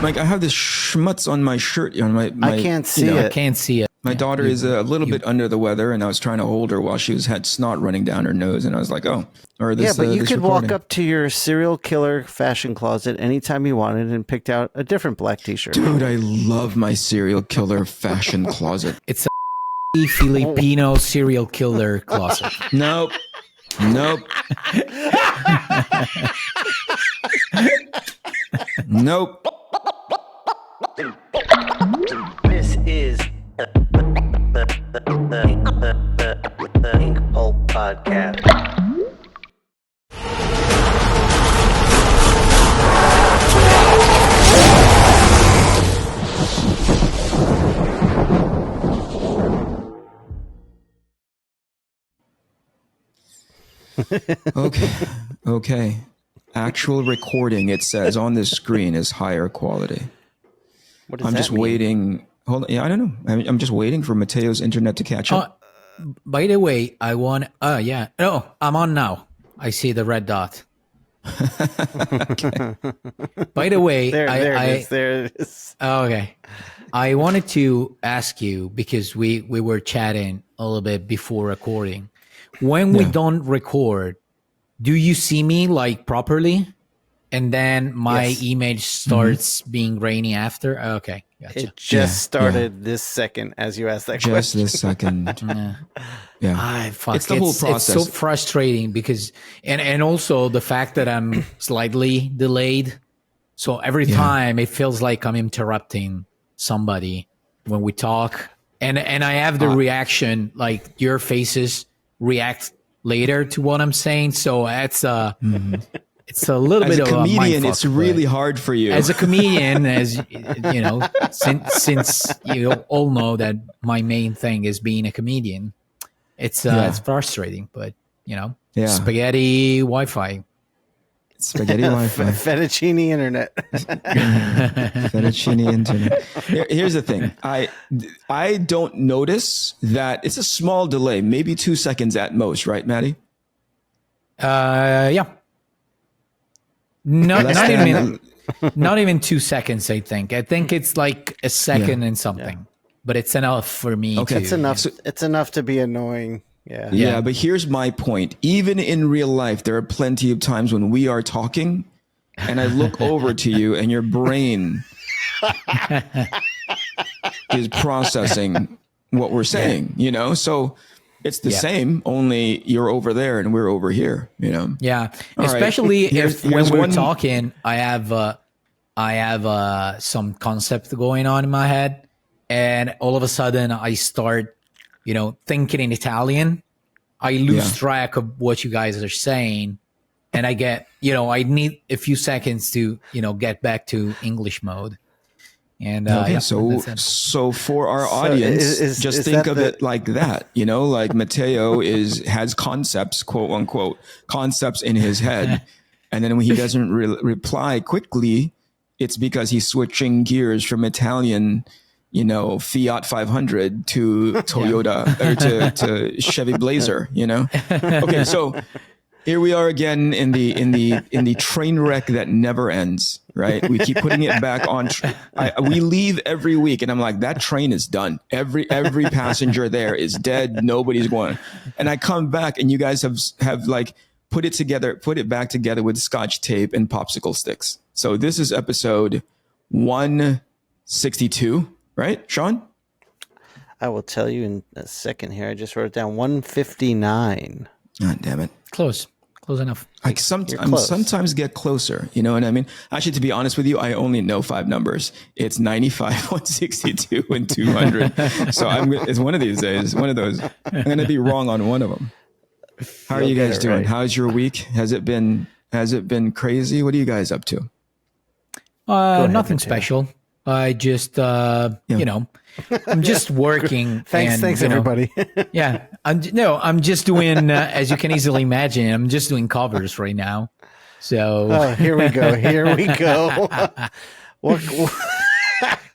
Like, I have this schmutz on my shirt. On my I can't see it. I can't see it. My daughter is a little bit under the weather, and I was trying to hold her while she had snot running down her nose, and I was like, "Oh, or this." Yeah, but you this could recording. walk up to your serial killer fashion closet anytime you wanted and picked out a different black T-shirt. Dude, I love my serial killer fashion closet. It's a Filipino serial killer closet. Nope. Nope. Nope. This is the Inkpulp podcast. Okay. Actual recording, it says on this screen, is higher quality. What does I'm that just mean? waiting. Hold on. Yeah, I don't know. I'm just waiting for Matteo's internet to catch up. By the way, I want. Yeah. Oh, I'm on now. I see the red dot. Okay. By the way, There it is. Okay. I wanted to ask you, because we were chatting a little bit before recording. When we don't record, do you see me like properly? And then my Yes. image starts being grainy after? Okay. Gotcha. It just started this second as you asked that Just question. this second. Yeah. Fuck. It's the whole process. It's so frustrating because, and also the fact that I'm slightly delayed. So every time it feels like I'm interrupting somebody when we talk. And I have the reaction, like your faces react later to what I'm saying. So it's it's a little As bit a of a comedian, mindfuck, it's really but hard for you. as a comedian, as you know, since you all know that my main thing is being a comedian, it's frustrating, but spaghetti Wi-Fi. Spaghetti Wi-Fi. Fettuccine internet. Fettuccine internet. Here's the thing. I don't notice that. It's a small delay, maybe 2 seconds at most, right, Maddie? Yeah. Not even 2 seconds. I think it's like a second and something, but it's enough for me. Okay. It's enough. It's enough to be annoying. Yeah. Yeah, but here's my point. Even in real life, there are plenty of times when we are talking and I look over to you and your brain is processing what we're saying, So it's the same, only you're over there and we're over here, Yeah, All especially right. Here's when we're one- talking, I have some concept going on in my head, and all of a sudden I start, thinking in Italian. I lose track of what you guys are saying, and I get, I need a few seconds to, get back to English mode. And so for our audience, just think of it like that, like Mattteo has concepts, quote unquote, concepts in his head. And then when he doesn't reply quickly, it's because he's switching gears from Italian, Fiat 500 to Toyota or to Chevy Blazer, Okay, so here we are again in the train wreck that never ends, right? We keep putting it back on. We leave every week, and I'm like, that train is done. Every passenger there is dead. Nobody's going. And I come back, and you guys have like put it back together with Scotch tape and popsicle sticks. So this is episode 162, right, Shawn? I will tell you in a second here. I just wrote it down. 159. God damn it. Close enough. Like sometimes get closer, you know what I mean? Actually, to be honest with you, I only know 5 numbers. It's 95, 162, and 200. So it's one of these days, one of those. I'm going to be wrong on one of them. How are you guys doing? Right. How's your week? Has it been crazy? What are you guys up to? Nothing special. I just, I'm just working. Thanks everybody. Yeah. I'm just doing, as you can easily imagine, I'm just doing covers right now. So here we go.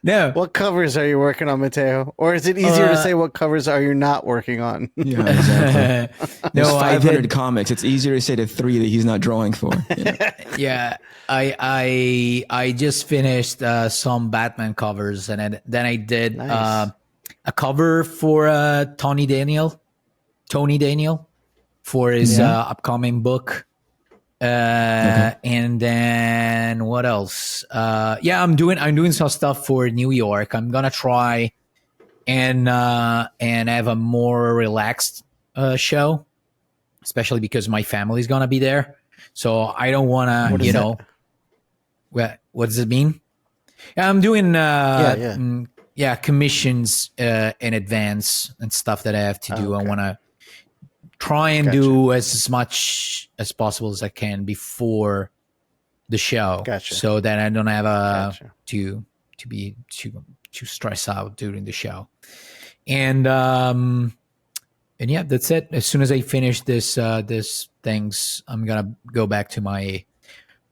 No. What covers are you working on, Mattteo? Or is it easier to say what covers are you not working on? Yeah, exactly. There's No, 500 comics. It's easier to say to 3 that he's not drawing for. Yeah, I just finished some Batman covers, and then I did Nice. a cover for Tony Daniel for his upcoming book. And then what else? I'm doing some stuff for New York. I'm gonna try and have a more relaxed show, especially because my family's gonna be there. So I don't wanna, what does it mean? Yeah, I'm doing commissions in advance and stuff that I have to do. Okay. I wanna try and do as much as possible as I can before the show, so that I don't have to be too stressed out during the show. And yeah, that's it. As soon as I finish this things, I'm gonna go back to my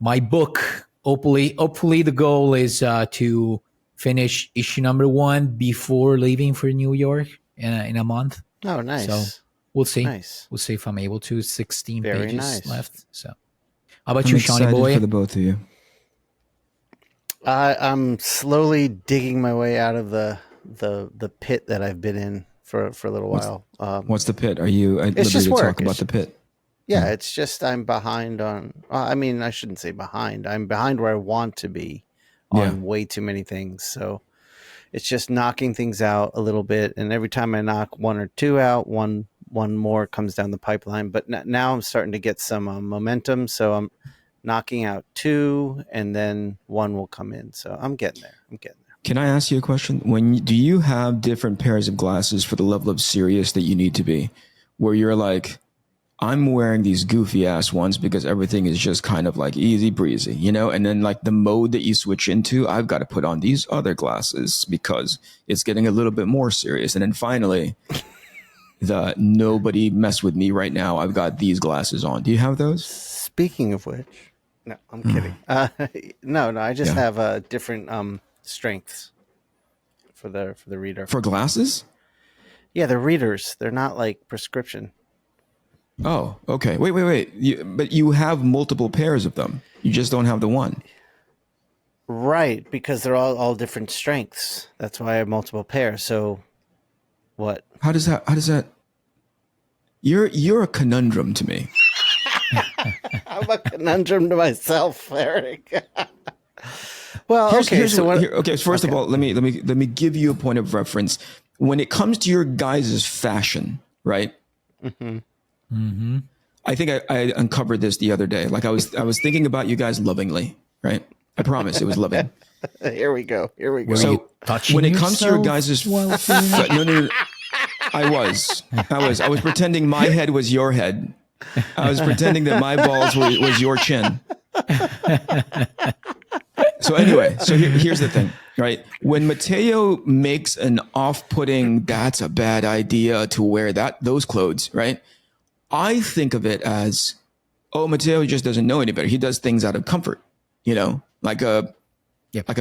book. Hopefully, the goal is to finish issue number 1 before leaving for New York in a month. Oh, nice. So we'll see. Nice. We'll see if I'm able to. 16 Very pages nice. left. So, how about you, Shawnee boy? For the both of you. I'm slowly digging my way out of the pit that I've been in for a little while. What's the pit? Are you at it's liberty just to work. talk about the pit? Yeah, it's just I'm behind on. I mean, I shouldn't say behind. I'm behind where I want to be on way too many things. So it's just knocking things out a little bit, and every time I knock 1 or 2 out, one more comes down the pipeline. But now I'm starting to get some momentum, so I'm knocking out 2, and then 1 will come in. So I'm getting there. Can I ask you a question? Do you have different pairs of glasses for the level of serious that you need to be, where you're like, I'm wearing these goofy ass ones because everything is just kind of like easy breezy, you know? And then like the mode that you switch into, I've got to put on these other glasses because it's getting a little bit more serious. And then finally, the nobody mess with me right now, I've got these glasses on. Do you have those? Speaking of which, no, I'm kidding. No, I just have different strengths for the reader. For glasses? Yeah, they're readers. They're not like prescription. Oh, okay. Wait. But you have multiple pairs of them. You just don't have the one. Right, because they're all different strengths. That's why I have multiple pairs. So what? How does that You're a conundrum to me. I'm a conundrum to myself, Eric. Well, First of all, let me give you a point of reference. When it comes to your guys' fashion, right? Mm-hmm. Mm-hmm. I think I uncovered this the other day. Like I was thinking about you guys lovingly, right? I promise it was loving. Here we go. So when it comes to your guys' no, I was pretending my head was your head. I was pretending that my balls was your chin. So anyway, here's the thing, right? When Mattteo makes an off-putting, that's a bad idea to wear those clothes, right? I think of it as, Mattteo just doesn't know any better. He does things out of comfort, you know, like a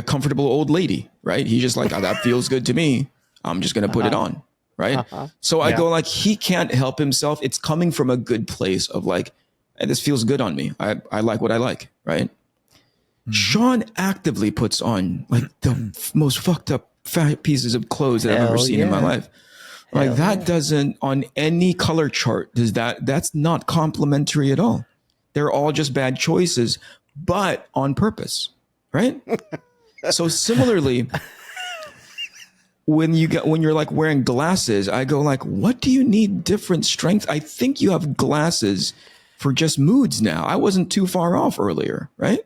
comfortable old lady, right? He's just like, that feels good to me. I'm just going to put it on, right? So I go like, he can't help himself. It's coming from a good place of like, hey, this feels good on me. I like what I like, right? Mm-hmm. Shawn actively puts on like the most fucked up fat pieces of clothes that I've ever seen in my life. Like that doesn't on any color chart that's not complimentary at all. They're all just bad choices, but on purpose, right? So similarly, when you're like wearing glasses, I go like, what do you need different strength? I think you have glasses for just moods now. I wasn't too far off earlier, right?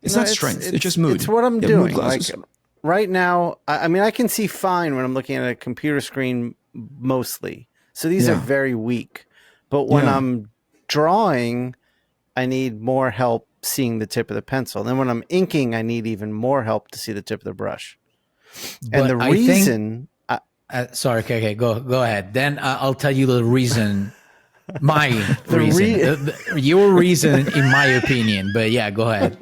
It's not strength. It's just mood. It's what I'm doing. Like right now, I mean, I can see fine when I'm looking at a computer screen mostly. So these are very weak. But when I'm drawing, I need more help seeing the tip of the pencil. Then when I'm inking, I need even more help to see the tip of the brush. But and the reason... sorry, okay, go ahead. Then I'll tell you the reason My reason. Your reason, in my opinion. But yeah, go ahead.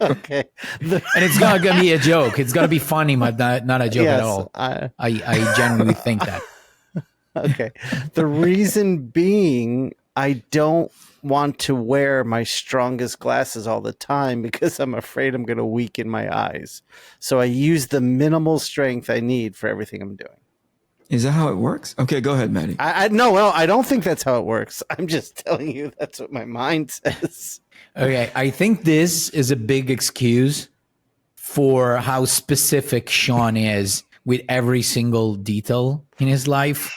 Okay. And it's not going to be a joke. It's going to be funny, but not a joke at all. I genuinely think that. Okay. The reason being, I don't want to wear my strongest glasses all the time because I'm afraid I'm going to weaken my eyes. So I use the minimal strength I need for everything I'm doing. Is that how it works? Okay, go ahead, Matty. No, well, I don't think that's how it works. I'm just telling you that's what my mind says. Okay, I think this is a big excuse for how specific Shawn is with every single detail in his life.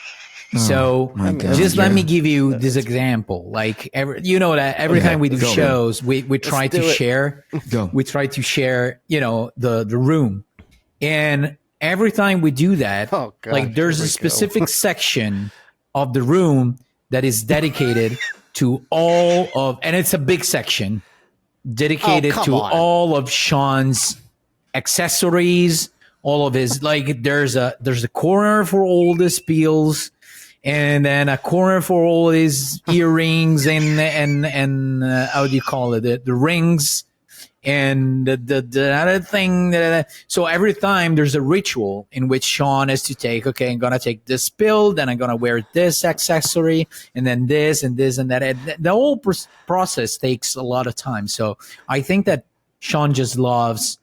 So let me give you this example. Like every time we do shows, we try to share. We try to share, the room, and every time we do that, there's a specific section of the room that is dedicated to all of, and it's a big section dedicated to all of Shawn's accessories, all of his, there's a corner for all the spiels, and then a corner for all his earrings and how do you call it, the rings. And the other thing, so every time there's a ritual in which Shawn has to take, I'm going to take this pill, then I'm going to wear this accessory, and then this and this and that. And the whole process takes a lot of time. So I think that Shawn just loves,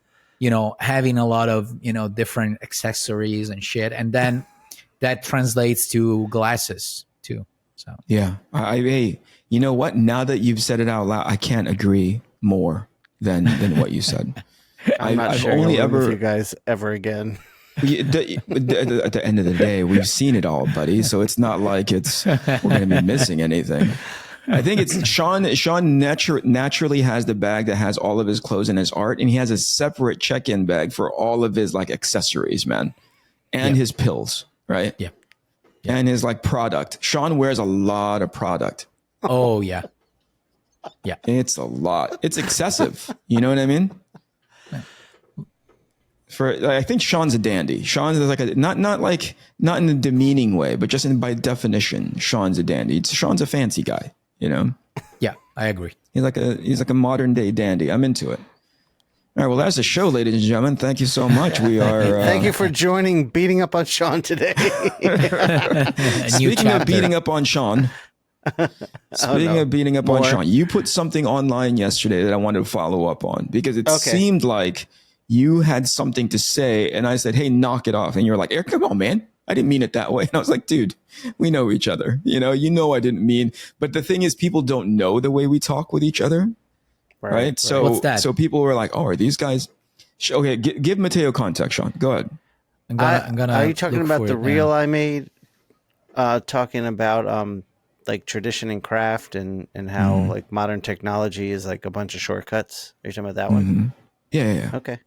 having a lot of, different accessories and shit. And then that translates to glasses too. So yeah, hey, you know what? Now that you've said it out loud, I can't agree more than what you said. I've only ever with you guys ever again. At the end of the day, we've seen it all, buddy. So it's not like we're going to be missing anything. I think it's Shawn naturally has the bag that has all of his clothes and his art, and he has a separate check-in bag for all of his accessories, man, and his pills, right? Yeah. And his product. Shawn wears a lot of product. Oh yeah. Yeah, it's a lot. It's excessive. You know what I mean? I think Shawn's a dandy. Shawn is not in a demeaning way, but just by definition, Shawn's a dandy. Shawn's a fancy guy. Yeah, I agree. He's like a modern day dandy. I'm into it. All right, well, that's the show, ladies and gentlemen. Thank you so much. We are. Thank you for joining Beating Up on Shawn today. Speaking of beating up on Shawn. Speaking of beating up on Shawn, you put something online yesterday that I wanted to follow up on because it seemed like you had something to say, and I said, "Hey, knock it off," and you're like, "Eric, come on, man, I didn't mean it that way." And I was like, "Dude, we know each other. I didn't mean." But the thing is, people don't know the way we talk with each other, right? So, what's that? So people were like, "Oh, are these guys?" Okay, give Mattteo context, Shawn. Go ahead. I'm gonna. Are you talking about the reel I made? Talking about tradition and craft and how modern technology is a bunch of shortcuts. Are you talking about that one? Yeah. Okay.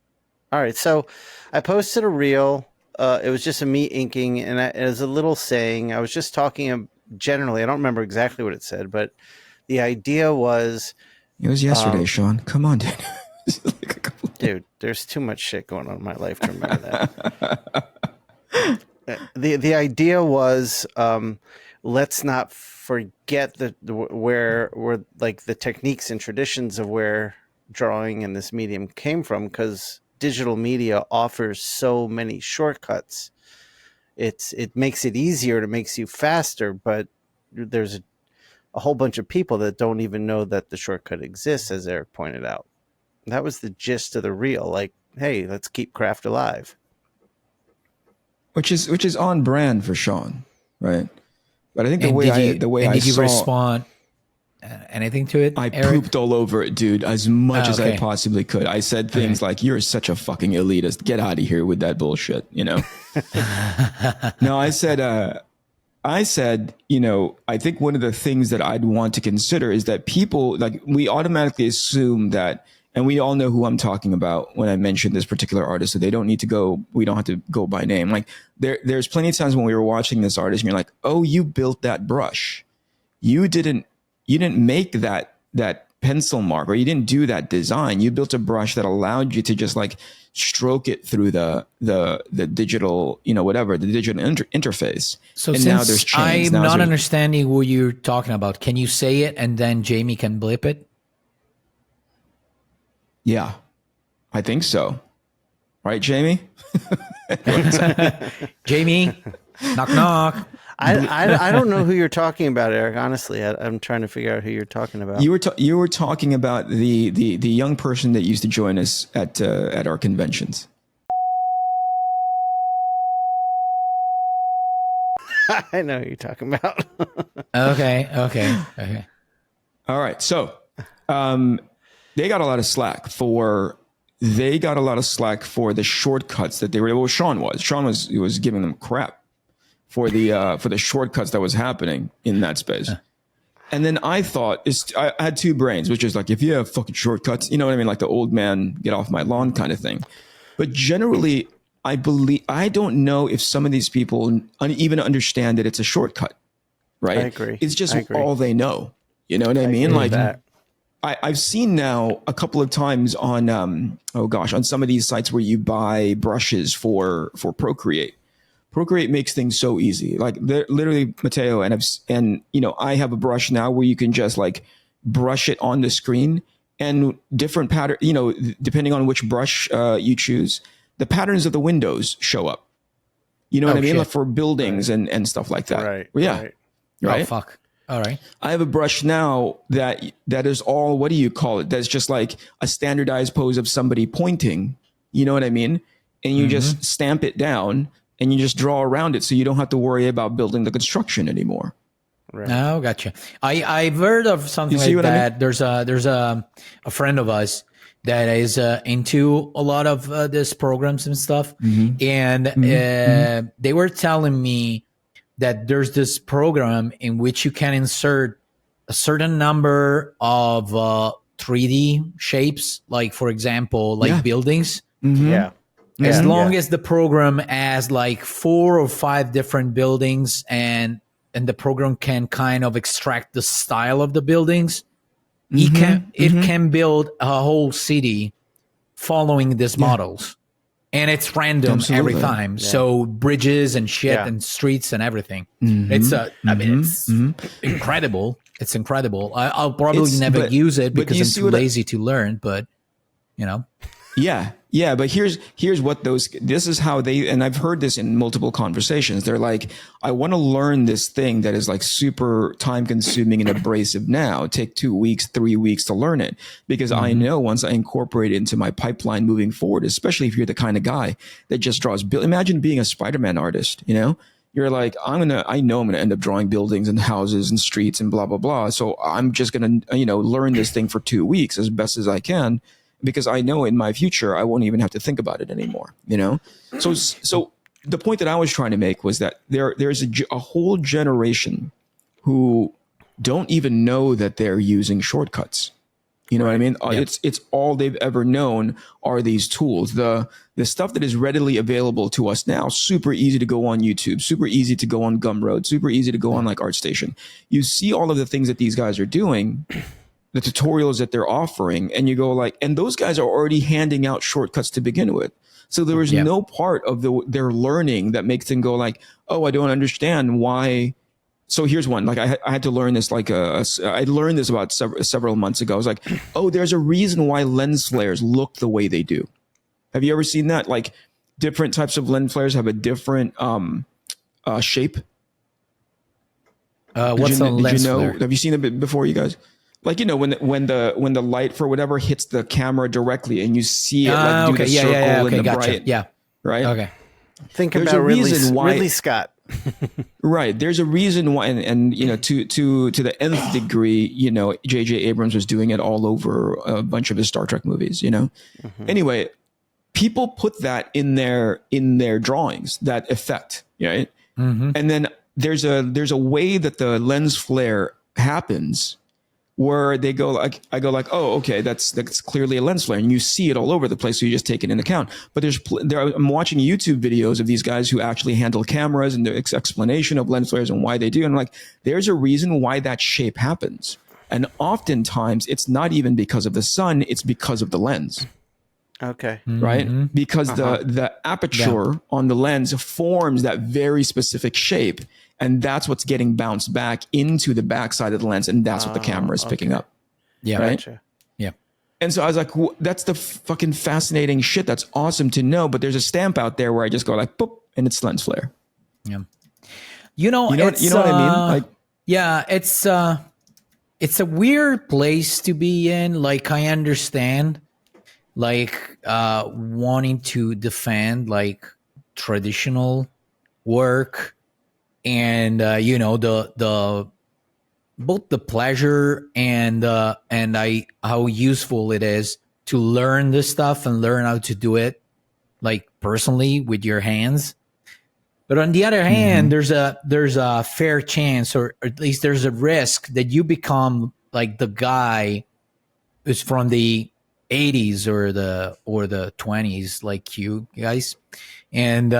All right. So I posted a reel. It was just a me inking, and it was a little saying. I was just talking generally. I don't remember exactly what it said, but the idea was. It was yesterday, Shawn. Come on, dude. Dude, there's too much shit going on in my life to remember that. The idea was, let's not forget where the techniques and traditions of where drawing in this medium came from, because digital media offers so many shortcuts. It makes it easier, it makes you faster, but there's a whole bunch of people that don't even know that the shortcut exists, as Eric pointed out. That was the gist of the reel. Hey, let's keep craft alive. Which is on brand for Shawn, right? But I think did you respond anything to it? I Eric? pooped all over it, dude, as much as I possibly could. I said things like, "You're such a fucking elitist. Get out of here with that bullshit." No, I said, I think one of the things that I'd want to consider is that people, we automatically assume that, and we all know who I'm talking about when I mention this particular artist, so we don't have to go by name. There's plenty of times when we were watching this artist and you're like, "Oh, you built that brush. You didn't make that pencil mark, or you didn't do that design. You built a brush that allowed you to just like stroke it through the digital, whatever, the digital interface. So and since now there's chains. I'm not understanding what you're talking about, can you say it and then Jamie can blip it? Yeah, I think so. Right, Jamie? Jamie, knock, knock. I don't know who you're talking about, Eric. Honestly, I'm trying to figure out who you're talking about. You were talking about the young person that used to join us at our conventions. I know who you're talking about. Okay. All right. So, they got a lot of slack for the shortcuts that they were. Well, Shawn was giving them crap for the shortcuts that was happening in that space. And then I thought, I had two brains, which is like, if you have fucking shortcuts, you know what I mean? Like the old man, get off my lawn kind of thing. But generally, I don't know if some of these people even understand that it's a shortcut, right? I agree. It's just all they know. You know what I mean? Like I've seen now a couple of times on, on some of these sites where you buy brushes for Procreate. Procreate makes things so easy. Like literally, Mattteo, and I have a brush now where you can just like brush it on the screen, and different pattern. Depending on which brush you choose, the patterns of the windows show up. You know what I mean? Like for buildings and stuff like that. Right. Yeah. Right. Oh fuck. All right. I have a brush now that is all. What do you call it? That's just like a standardized pose of somebody pointing. You know what I mean? And you just stamp it down. And you just draw around it, so you don't have to worry about building the construction anymore. Right. Oh, gotcha. I've heard of something like that. I mean? There's a friend of us that is into a lot of this programs and stuff, and they were telling me that there's this program in which you can insert a certain number of 3D shapes, like for example, like buildings. Yeah. As long as the program has like 4 or 5 different buildings and the program can kind of extract the style of the buildings, it can build a whole city following these models. And it's random every time. Yeah. So bridges and shit and streets and everything. It's I mean, it's incredible. It's incredible. I'll probably never use it because I'm too lazy to learn, but Yeah, but here's what this is how they, and I've heard this in multiple conversations. They're like, I want to learn this thing that is like super time consuming and abrasive now. Take 2 weeks, 3 weeks to learn it, because I know once I incorporate it into my pipeline moving forward, especially if you're the kind of guy that just draws. Imagine being a Spider-Man artist, You're like, I know I'm going to end up drawing buildings and houses and streets and blah, blah, blah. So I'm just going to, learn this thing for 2 weeks as best as I can, because I know in my future, I won't even have to think about it anymore, So the point that I was trying to make was that there's a whole generation who don't even know that they're using shortcuts. You know what I mean? Yeah. It's all they've ever known are these tools. The stuff that is readily available to us now, super easy to go on YouTube, super easy to go on Gumroad, super easy to go on like ArtStation. You see all of the things that these guys are doing, the tutorials that they're offering, and you go like, and those guys are already handing out shortcuts to begin with. So there was no part of their learning that makes them go like, oh, I don't understand why. So here's one. Like I had to learn this. I learned this about several months ago. I was like, oh, there's a reason why lens flares look the way they do. Have you ever seen that? Like different types of lens flares have a different shape. What's a lens flare? Have you seen it before, you guys? Like, when the light for whatever hits the camera directly and you see it like do the circle and the bright. Yeah. Right. Okay. Think about Ridley Scott. Right. There's a reason why, and to the nth degree, J.J. Abrams was doing it all over a bunch of his Star Trek movies. Anyway, people put that in their drawings, that effect, right? And then there's a way that the lens flare happens, where they go like, I go like, oh, okay, that's clearly a lens flare, and you see it all over the place, so you just take it into account. But I'm watching YouTube videos of these guys who actually handle cameras and the explanation of lens flares and why they do, and I'm like, there's a reason why that shape happens. And oftentimes it's not even because of the sun, it's because of the lens. Okay. Right? Because the aperture on the lens forms that very specific shape. And that's what's getting bounced back into the backside of the lens. And that's what the camera is picking up. Yeah. Right? Gotcha. Yeah. And so I was like, that's the fucking fascinating shit. That's awesome to know. But there's a stamp out there where I just go like, boop, and it's lens flare. Yeah. You know what I mean? Like, yeah, it's a weird place to be in. Like, I understand, like, wanting to defend like traditional work and the both the pleasure and how useful it is to learn this stuff and learn how to do it like personally with your hands. But on the other hand, there's a fair chance, or at least there's a risk that you become like the guy who's from the 80s or the 20s, like you guys. And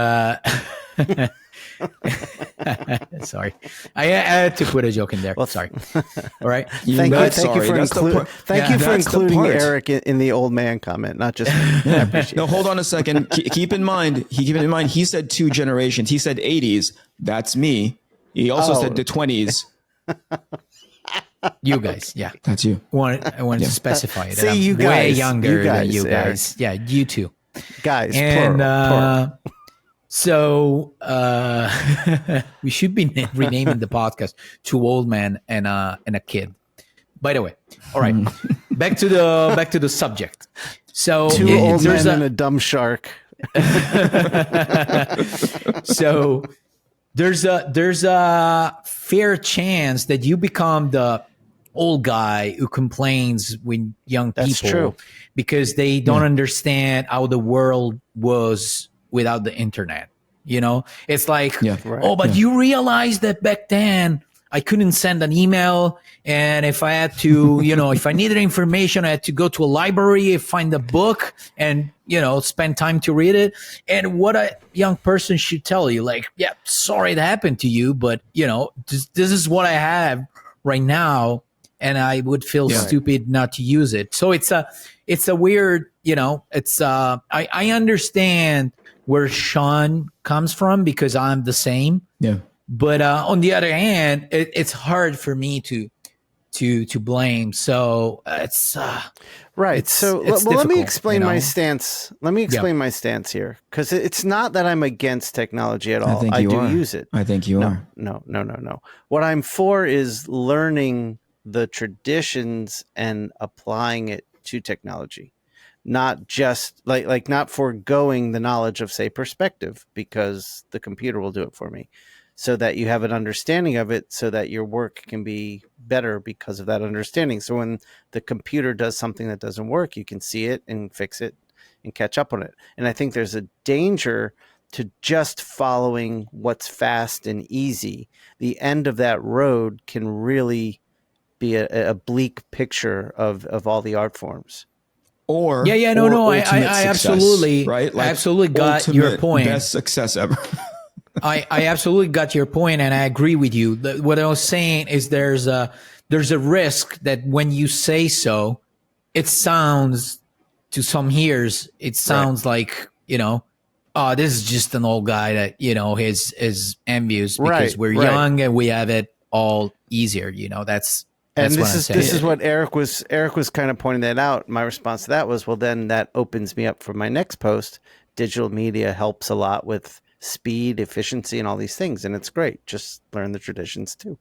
sorry, I had to put a joke in there. Well, sorry. All right. Thank you for including Eric in the old man comment, not just me. I appreciate no, hold on a second. Keep in mind, he said 2 generations. He said 80s. That's me. He also said the 20s. You guys, yeah. That's you. I wanted to specify it. See, you way guys, younger than you guys. Yeah, you two. Guys, and plural. So we should be renaming the podcast "Two Old Men and a Kid." By the way, all right, back to the subject. So 2 old men and a dumb shark. So there's a fair chance that you become the old guy who complains with young people. That's true. Because they don't understand how the world was without the internet. You know, it's like, you realize that back then I couldn't send an email. And if I had to, if I needed information, I had to go to a library, find a book and, spend time to read it. And what a young person should tell you, like, yeah, sorry it happened to you, but, this is what I have right now. And I would feel stupid not to use it. So it's a weird, I understand where Shawn comes from because I'm the same. Yeah. But on the other hand, it's hard for me to blame. So it's right. It's let me explain my stance. Let me explain my stance here, because it's not that I'm against technology at all. I do use it. I think you are. No. What I'm for is learning the traditions and applying it to technology. Not just like not foregoing the knowledge of, say, perspective, because the computer will do it for me, so that you have an understanding of it, so that your work can be better because of that understanding. So when the computer does something that doesn't work, you can see it and fix it and catch up on it. And I think there's a danger to just following what's fast and easy. The end of that road can really be a bleak picture of all the art forms. Or I absolutely, right? I absolutely got your point. Best success ever. I absolutely got your point, and I agree with you. What I was saying is there's a risk that when you say so, it sounds to some ears, it sounds like, oh, this is just an old guy that, is envious because we're young and we have it all easier. That's this is what Eric was kind of pointing that out. My response to that was, well, then that opens me up for my next post. Digital media helps a lot with speed, efficiency, and all these things, and it's great. Just learn the traditions too.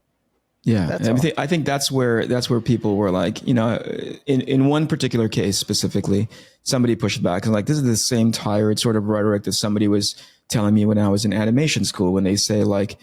Yeah, I think that's where people were like, in one particular case specifically, somebody pushed back and like, this is the same tired sort of rhetoric that somebody was telling me when I was in animation school, when they say like,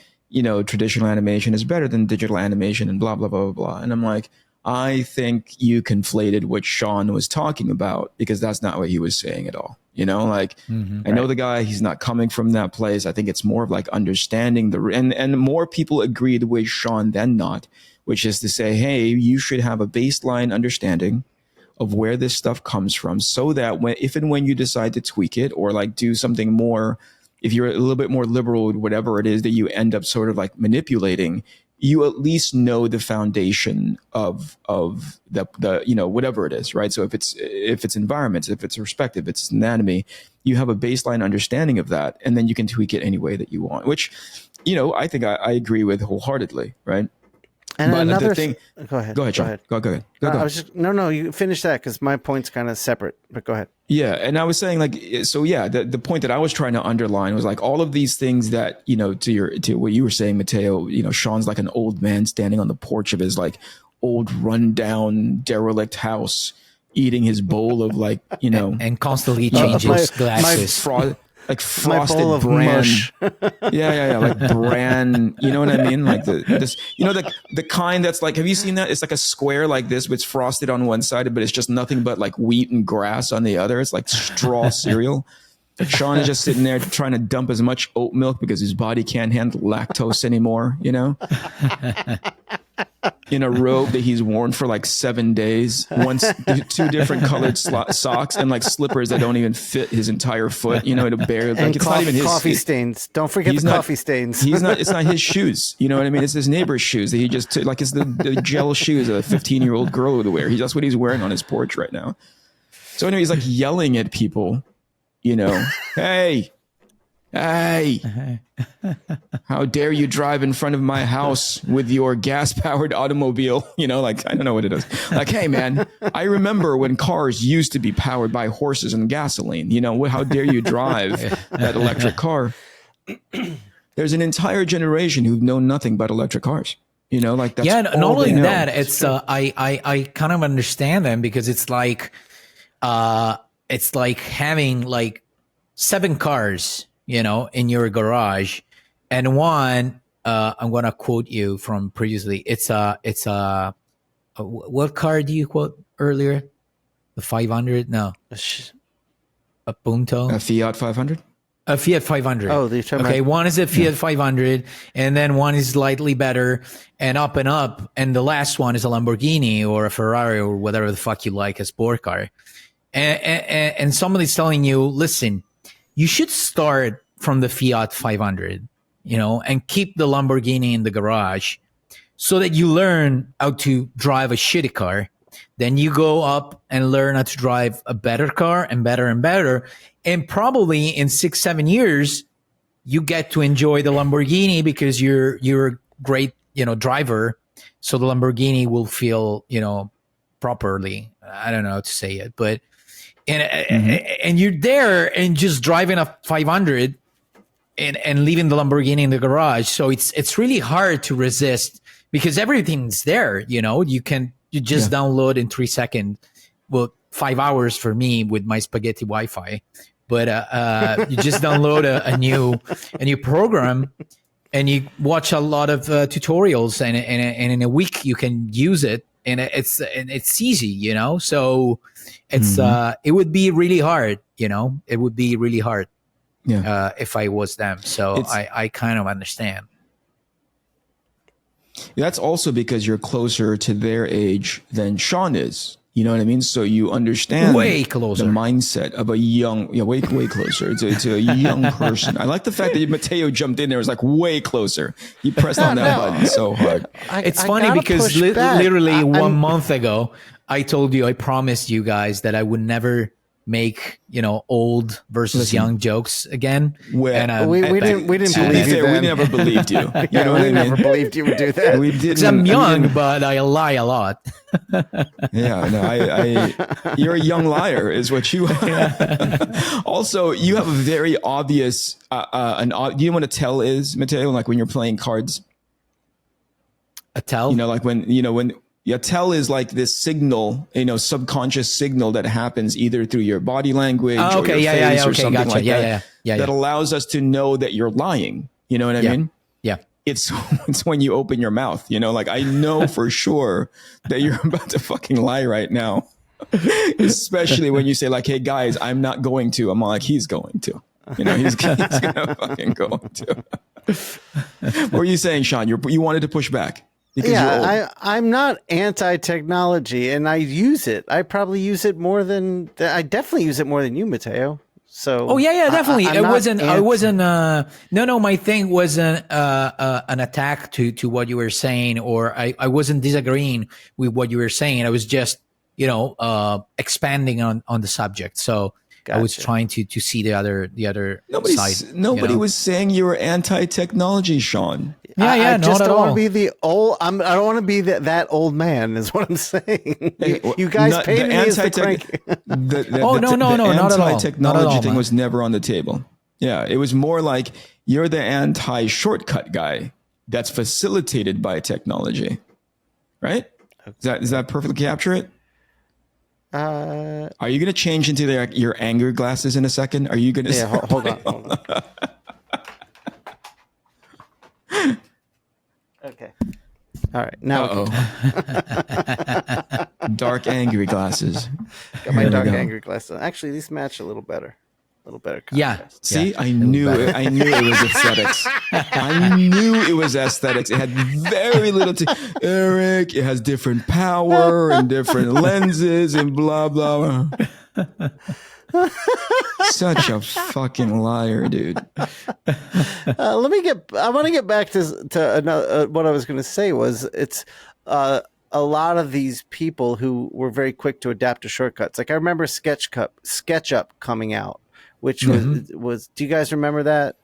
traditional animation is better than digital animation and blah, blah, blah, blah, blah. And I'm like, I think you conflated what Shawn was talking about, because that's not what he was saying at all. I know the guy, he's not coming from that place. I think it's more of like understanding and more people agreed with Shawn than not, which is to say, hey, you should have a baseline understanding of where this stuff comes from, so that if and when you decide to tweak it or like do something more, if you're a little bit more liberal with whatever it is that you end up sort of like manipulating, you at least know the foundation of the whatever it is, right? So if it's environments, if it's perspective, if it's anatomy, you have a baseline understanding of that, and then you can tweak it any way that you want, which, I think I agree with wholeheartedly, right? And but another thing, go ahead. Go ahead, Shawn. Go ahead. I was just no. You finish that because my point's kind of separate. But go ahead. Yeah, and I was saying the point that I was trying to underline was like all of these things that to what you were saying, Mattteo. Shawn's like an old man standing on the porch of his like old rundown derelict house, eating his bowl of like and constantly changing his glasses. Like frosted bran. Yeah. Like bran. You know what I mean? Like the kind that's like, have you seen that? It's like a square like this, but it's frosted on one side, but it's just nothing but like wheat and grass on the other. It's like straw cereal. Shawn is just sitting there trying to dump as much oat milk because his body can't handle lactose anymore, in a robe that he's worn for like 7 days, two different colored socks, and like slippers that don't even fit his entire foot, to bear. Like, and it's not even his coffee stains. Don't forget the coffee stains. It's not his shoes. You know what I mean? It's his neighbor's shoes that he just took. Like, it's the gel shoes a 15-year-old girl would wear. That's what he's wearing on his porch right now. So anyway, he's like yelling at people, hey, how dare you drive in front of my house with your gas-powered automobile? Like, I don't know what it is. Like, hey, man, I remember when cars used to be powered by horses and gasoline. How dare you drive that electric car? There's an entire generation who've known nothing but electric cars. Like that's not only that. It's I kind of understand them because it's like having like 7 cars, in your garage, and one, I'm going to quote you from previously. It's what car do you quote earlier? The 500? No. A Punto? A Fiat 500? A Fiat 500. Oh, they're talking about... one is a Fiat 500, and then one is slightly better and up, and the last one is a Lamborghini or a Ferrari or whatever the fuck you like, a sport car. And somebody's telling you, listen, you should start from the Fiat 500, and keep the Lamborghini in the garage so that you learn how to drive a shitty car. Then you go up and learn how to drive a better car and better and better. And probably in 6-7 years, you get to enjoy the Lamborghini because you're a great, driver. So the Lamborghini will feel, properly. I don't know how to say it, but and you're there and just driving a 500 and leaving the Lamborghini in the garage. So it's really hard to resist because everything's there. You just download in 3 seconds. Well, 5 hours for me with my spaghetti Wi-Fi, but you just download a new program and you watch a lot of tutorials and in a week you can use it. And it's easy, so it's, it would be really hard, it would be really hard if I was them. So I kind of understand. That's also because you're closer to their age than Shawn is. You know what I mean? So you understand way closer the mindset of a young, way closer to a young person. I like the fact that Mattteo jumped in there. It was like way closer. He pressed on that button so hard. It's funny because literally 1 month ago, I told you, I promised you guys that I would never make old versus young jokes again. And we didn't believe you. We never believed you. You know what I mean? Never believed you would do that. We didn't. Because I'm young, but I lie a lot. Yeah, no, you're a young liar, is what you are. Also, you have a very obvious. Do you know what a tell is, Mattteo? Like when you're playing cards. A tell? Like when. Yeah, tell is like this signal, subconscious signal that happens either through your body language or your face or something like that. That allows us to know that you're lying. You know what I mean? Yeah. It's when you open your mouth, like I know for sure that you're about to fucking lie right now. Especially when you say like, hey guys, I'm not going to. I'm like, he's going to. He's gonna fucking go to. What were you saying, Shawn? You wanted to push back. I'm not anti-technology, and I use it. I probably use it more than I definitely use it more than you, Mattteo. So oh yeah, definitely. I'm I wasn't. No. My thing wasn't an attack to what you were saying, or I wasn't disagreeing with what you were saying. I was just expanding on the subject. So I was trying to see the other side. Nobody was saying you were anti-technology, Shawn. I just not don't at want all. to be the old. I don't want to be that old man. Is what I'm saying. You guys painted me as the cranky. No, The not at all. anti-technology thing man. was never on the table. Yeah, it was more like you're the anti-shortcut guy that's facilitated by technology, right? Does that perfectly capture it? Are you going to change into your anger glasses in a second? Are you going to? Yeah, hold on. Okay. All right. Now. Dark angry glasses. Got my dark angry glasses. Actually, these match a little better. A little better contrast. Yeah. See, I knew it was aesthetics. I knew it was aesthetics. It had very little Eric, it has different power and different lenses and blah, blah. Such a fucking liar, dude. I want to get back to another, what I was going to say was it's a lot of these people who were very quick to adapt to shortcuts. Like I remember SketchUp coming out, which was do you guys remember that?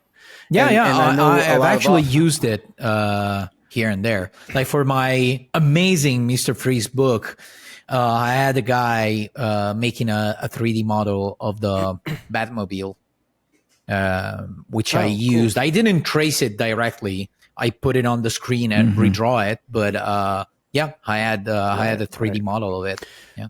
Yeah, I've actually of used it here and there. Like for my amazing Mr. Freeze book, I had a guy making a 3D model of the Batmobile, which I used. Cool. I didn't trace it directly. I put it on the screen and redraw it. But yeah, I had a 3D model of it. Yeah.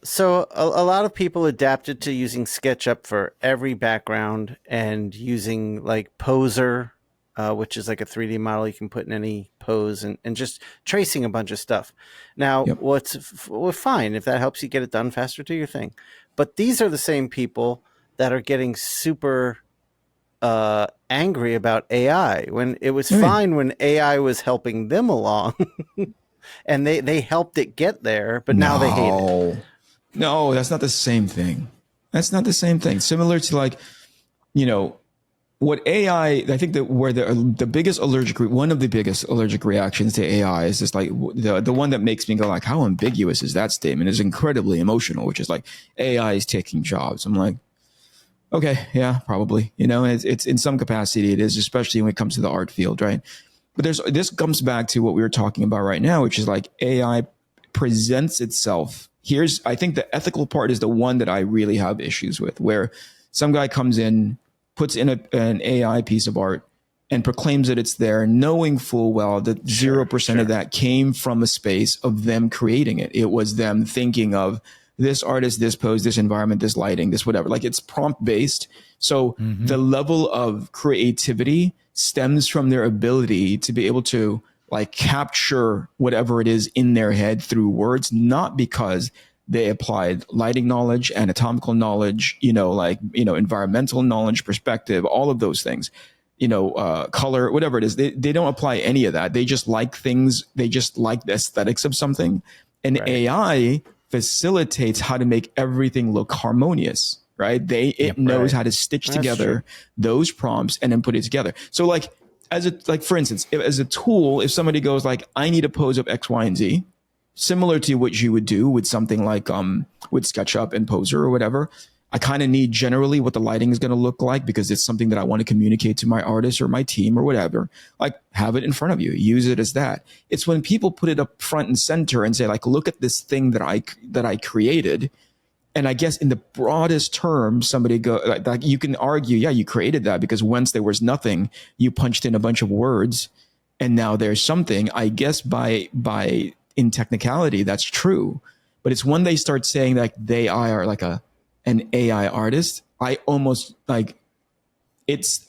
So a lot of people adapted to using SketchUp for every background and using like Poser, which is like a 3D model you can put in any pose and just tracing a bunch of stuff. Now, well, fine. If that helps you get it done faster, do your thing. But these are the same people that are getting super angry about AI when it was fine when AI was helping them along and they helped it get there, but now they hate it. No, that's not the same thing. That's not the same thing. Similar to like, what AI, I think that where the biggest one of the biggest allergic reactions to AI is just like the one that makes me go like, how ambiguous is that statement? Is incredibly emotional, which is like AI is taking jobs. I'm like, okay, yeah, probably. It's in some capacity it is, especially when it comes to the art field, right? But this comes back to what we were talking about right now, which is like AI presents itself. I think the ethical part is the one that I really have issues with, where some guy comes in, puts in an AI piece of art and proclaims that it's there, knowing full well that 0% of that came from a space of them creating it. It was them thinking of this artist, this pose, this environment, this lighting, this whatever. Like it's prompt based. So the level of creativity stems from their ability to be able to like capture whatever it is in their head through words, not because they applied lighting knowledge, anatomical knowledge, environmental knowledge, perspective, all of those things, color, whatever it is. They don't apply any of that. They just like things. They just like the aesthetics of something. And AI facilitates how to make everything look harmonious, right? It knows how to stitch together those prompts and then put it together. So like, for instance, as a tool, if somebody goes like, I need a pose of X, Y, and Z, similar to what you would do with something like with SketchUp and Poser or whatever, I kind of need generally what the lighting is going to look like because it's something that I want to communicate to my artist or my team or whatever. Like have it in front of you, use it as that. It's when people put it up front and center and say like, look at this thing that I created. And I guess in the broadest terms, somebody like you can argue, yeah, you created that because once there was nothing, you punched in a bunch of words and now there's something. I guess by in technicality, that's true. But it's when they start saying like they are like an AI artist, I almost like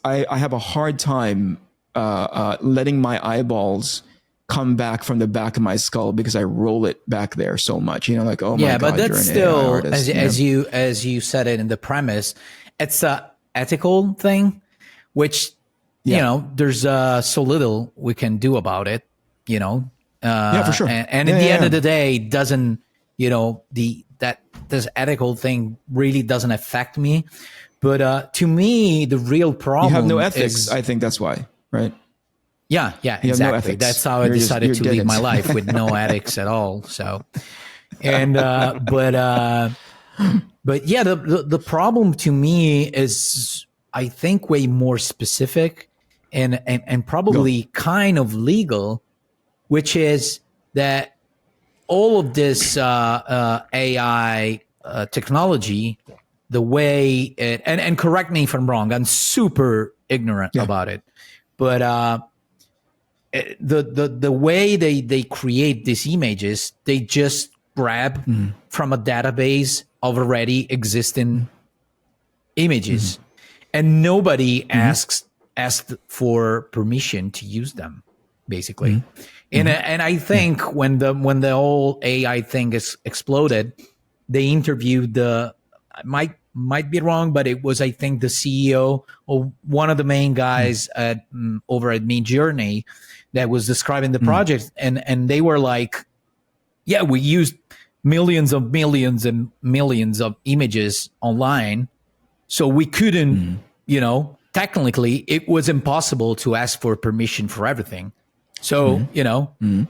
I have a hard time letting my eyeballs come back from the back of my skull because I roll it back there so much, like, oh my God, but that's still AI artist, as you said it in the premise, it's a ethical thing, which there's so little we can do about it, for sure. And at the end of the day, doesn't this ethical thing really doesn't affect me, But to me, the real problem You have no ethics. is, I think that's why, right? Yeah, exactly. That's how I decided to live my life, with no ethics at all. So, and but yeah, the problem to me is, I think, way more specific and probably kind of legal, which is that all of this AI technology, the way it, and correct me if I'm wrong, I'm super ignorant about it, but the way they create these images, they just grab from a database of already existing images, and nobody asked for permission to use them, basically. And I think when the whole AI thing is exploded, they interviewed might be wrong, but it was, I think, the CEO or one of the main guys over at Midjourney that was describing the project, and they were like, yeah, we used millions and millions of images online, so we couldn't, technically it was impossible to ask for permission for everything. So, and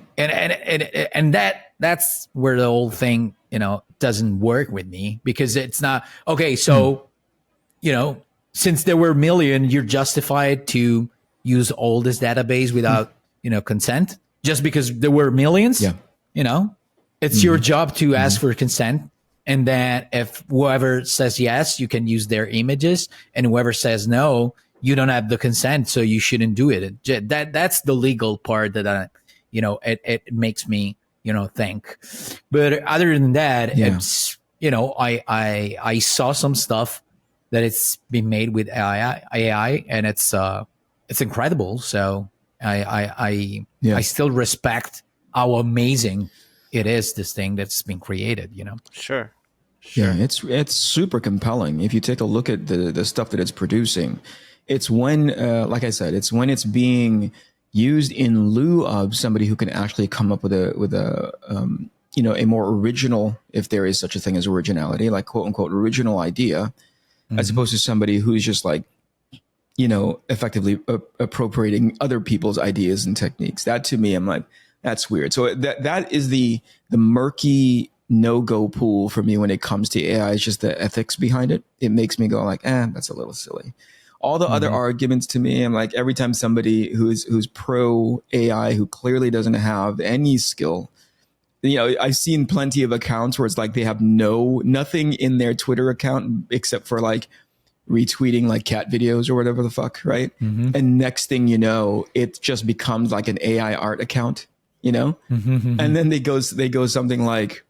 that's where the whole thing, doesn't work with me, because it's not, okay, so, since there were a million, you're justified to use all this database without, consent, just because there were millions. It's your job to ask for consent. And then if whoever says yes, you can use their images, and whoever says no, you don't have the consent, so you shouldn't do it. That's the legal part that it makes me think. But other than that, it's I saw some stuff that it's been made with AI, and it's incredible. So I still respect how amazing it is, this thing that's been created. Sure. Yeah, it's super compelling. If you take a look at the stuff that it's producing, it's when, like I said, it's when it's being used in lieu of somebody who can actually come up with a a more original, if there is such a thing as originality, like quote unquote original idea, as opposed to somebody who's just like, effectively appropriating other people's ideas and techniques. That, to me, I'm like, that's weird. So that is the murky no-go pool for me when it comes to AI. Is just the ethics behind it. It makes me go like, that's a little silly. All the other arguments, to me, I'm like, every time somebody who's pro AI, who clearly doesn't have any skill, I've seen plenty of accounts where it's like they have nothing in their Twitter account except for like retweeting like cat videos or whatever the fuck, right? And next thing you know, it just becomes like an AI art account, and then they go something like,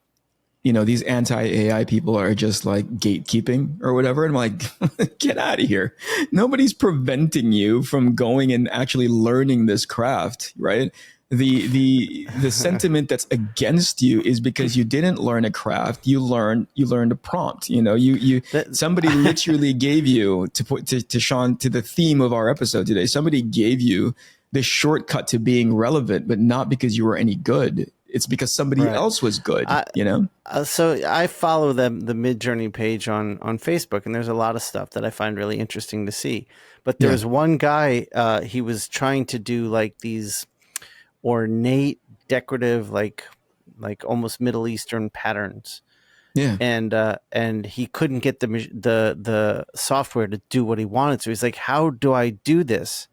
these anti-AI people are just like gatekeeping or whatever. And I'm like, get out of here. Nobody's preventing you from going and actually learning this craft, right? The sentiment that's against you is because you didn't learn a craft. You learned a prompt. Somebody literally gave you, to put to Shawn, to the theme of our episode today. Somebody gave you the shortcut to being relevant, but not because you were any good. It's because somebody else was good, So I follow the Midjourney page on Facebook, and there's a lot of stuff that I find really interesting to see. But there was one guy, he was trying to do like these ornate, decorative, like almost Middle Eastern patterns. Yeah. And he couldn't get the software to do what he wanted. So he's like, how do I do this?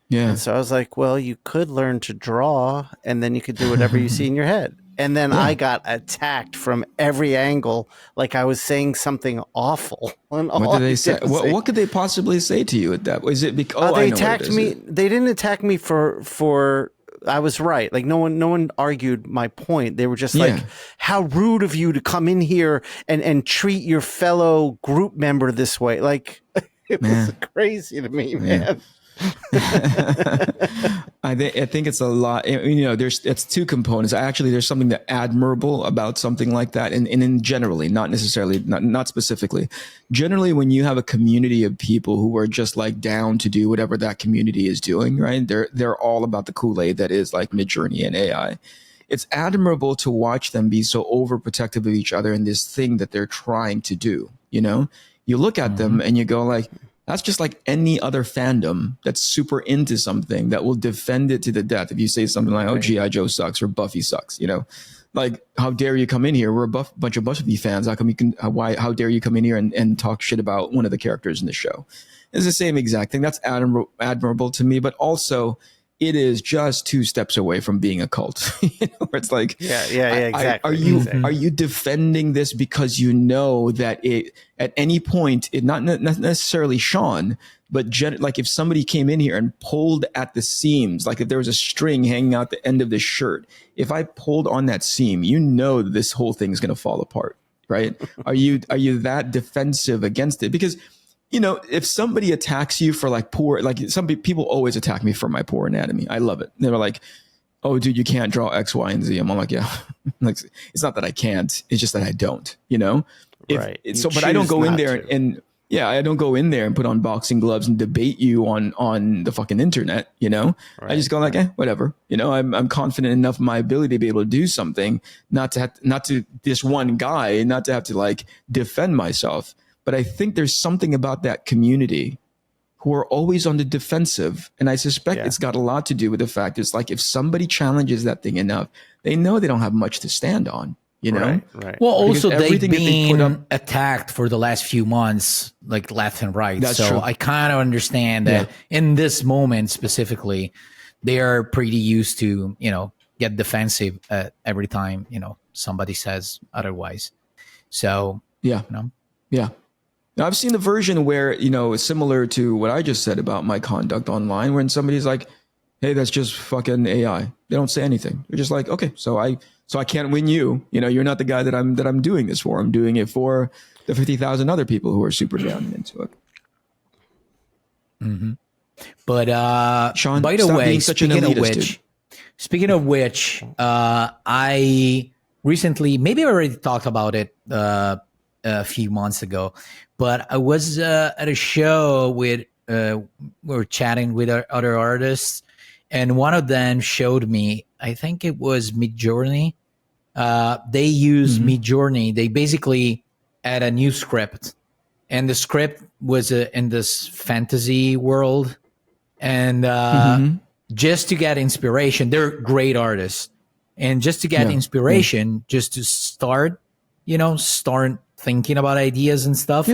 Yeah. And so I was like, well, you could learn to draw, and then you could do whatever you see in your head. And then I got attacked from every angle, like I was saying something awful. And what did they say? What could they possibly say to you at that? Was it because they attacked me? They didn't attack me for I was right. Like no one argued my point. They were just like, how rude of you to come in here and treat your fellow group member this way. Like it was crazy to me, man. I think it's a lot. It's two components. There's something that admirable about something like that, and in generally, not necessarily, not specifically. Generally, when you have a community of people who are just like down to do whatever that community is doing, right? They're all about the Kool-Aid that is like Midjourney and AI. It's admirable to watch them be so overprotective of each other in this thing that they're trying to do. you look at them and you go like, that's just like any other fandom that's super into something that will defend it to the death. If you say something like, oh, G.I. Joe sucks or Buffy sucks, you know, like, how dare you come in here? We're a bunch of Buffy fans. How come you can, how dare you come in here and talk shit about one of the characters in the show? It's the same exact thing. That's admirable to me, but also it is just 2 steps away from being a cult. You know, where it's like, exactly. Are you defending this because you know that it at any point, it not necessarily Shawn, but like if somebody came in here and pulled at the seams, like if there was a string hanging out the end of the shirt, if I pulled on that seam, you know this whole thing is going to fall apart, right? Are you that defensive against it? Because, you know, if somebody attacks you for like poor, like some people always attack me for my poor anatomy. I love it. They're like, oh, dude, you can't draw X, Y, and Z. I'm like, yeah, like, it's not that I can't. It's just that I don't, you know? But I don't go in there and I don't go in there and put on boxing gloves and debate you on the fucking internet, you know? Right. I just go like, whatever. You know, I'm confident enough in my ability to be able to do something, not to this one guy, not to have to like defend myself. But I think there's something about that community who are always on the defensive. And I suspect it's got a lot to do with the fact it's like if somebody challenges that thing enough, they know they don't have much to stand on, you know? Right. Well, also they've been attacked for the last few months, like left and right. That's so true. I kind of understand that in this moment specifically, they are pretty used to, you know, get defensive every time, you know, somebody says otherwise. So, you know. Yeah. Now, I've seen the version where, you know, it's similar to what I just said about my conduct online, when somebody's like, hey, that's just fucking AI. They don't say anything. They're just like, okay, so I can't win you. You know, you're not the guy that I'm doing this for. I'm doing it for the 50,000 other people who are super down into it. Mm-hmm. But Shawn, by the way, speaking of which, I recently, maybe I already talked about it a few months ago, but I was at a show with we were chatting with other artists, and one of them showed me, I think it was Midjourney. They use Midjourney. They basically add a new script, and the script was in this fantasy world, and just to get inspiration, they're great artists, and just to get inspiration, just to start thinking about ideas and stuff.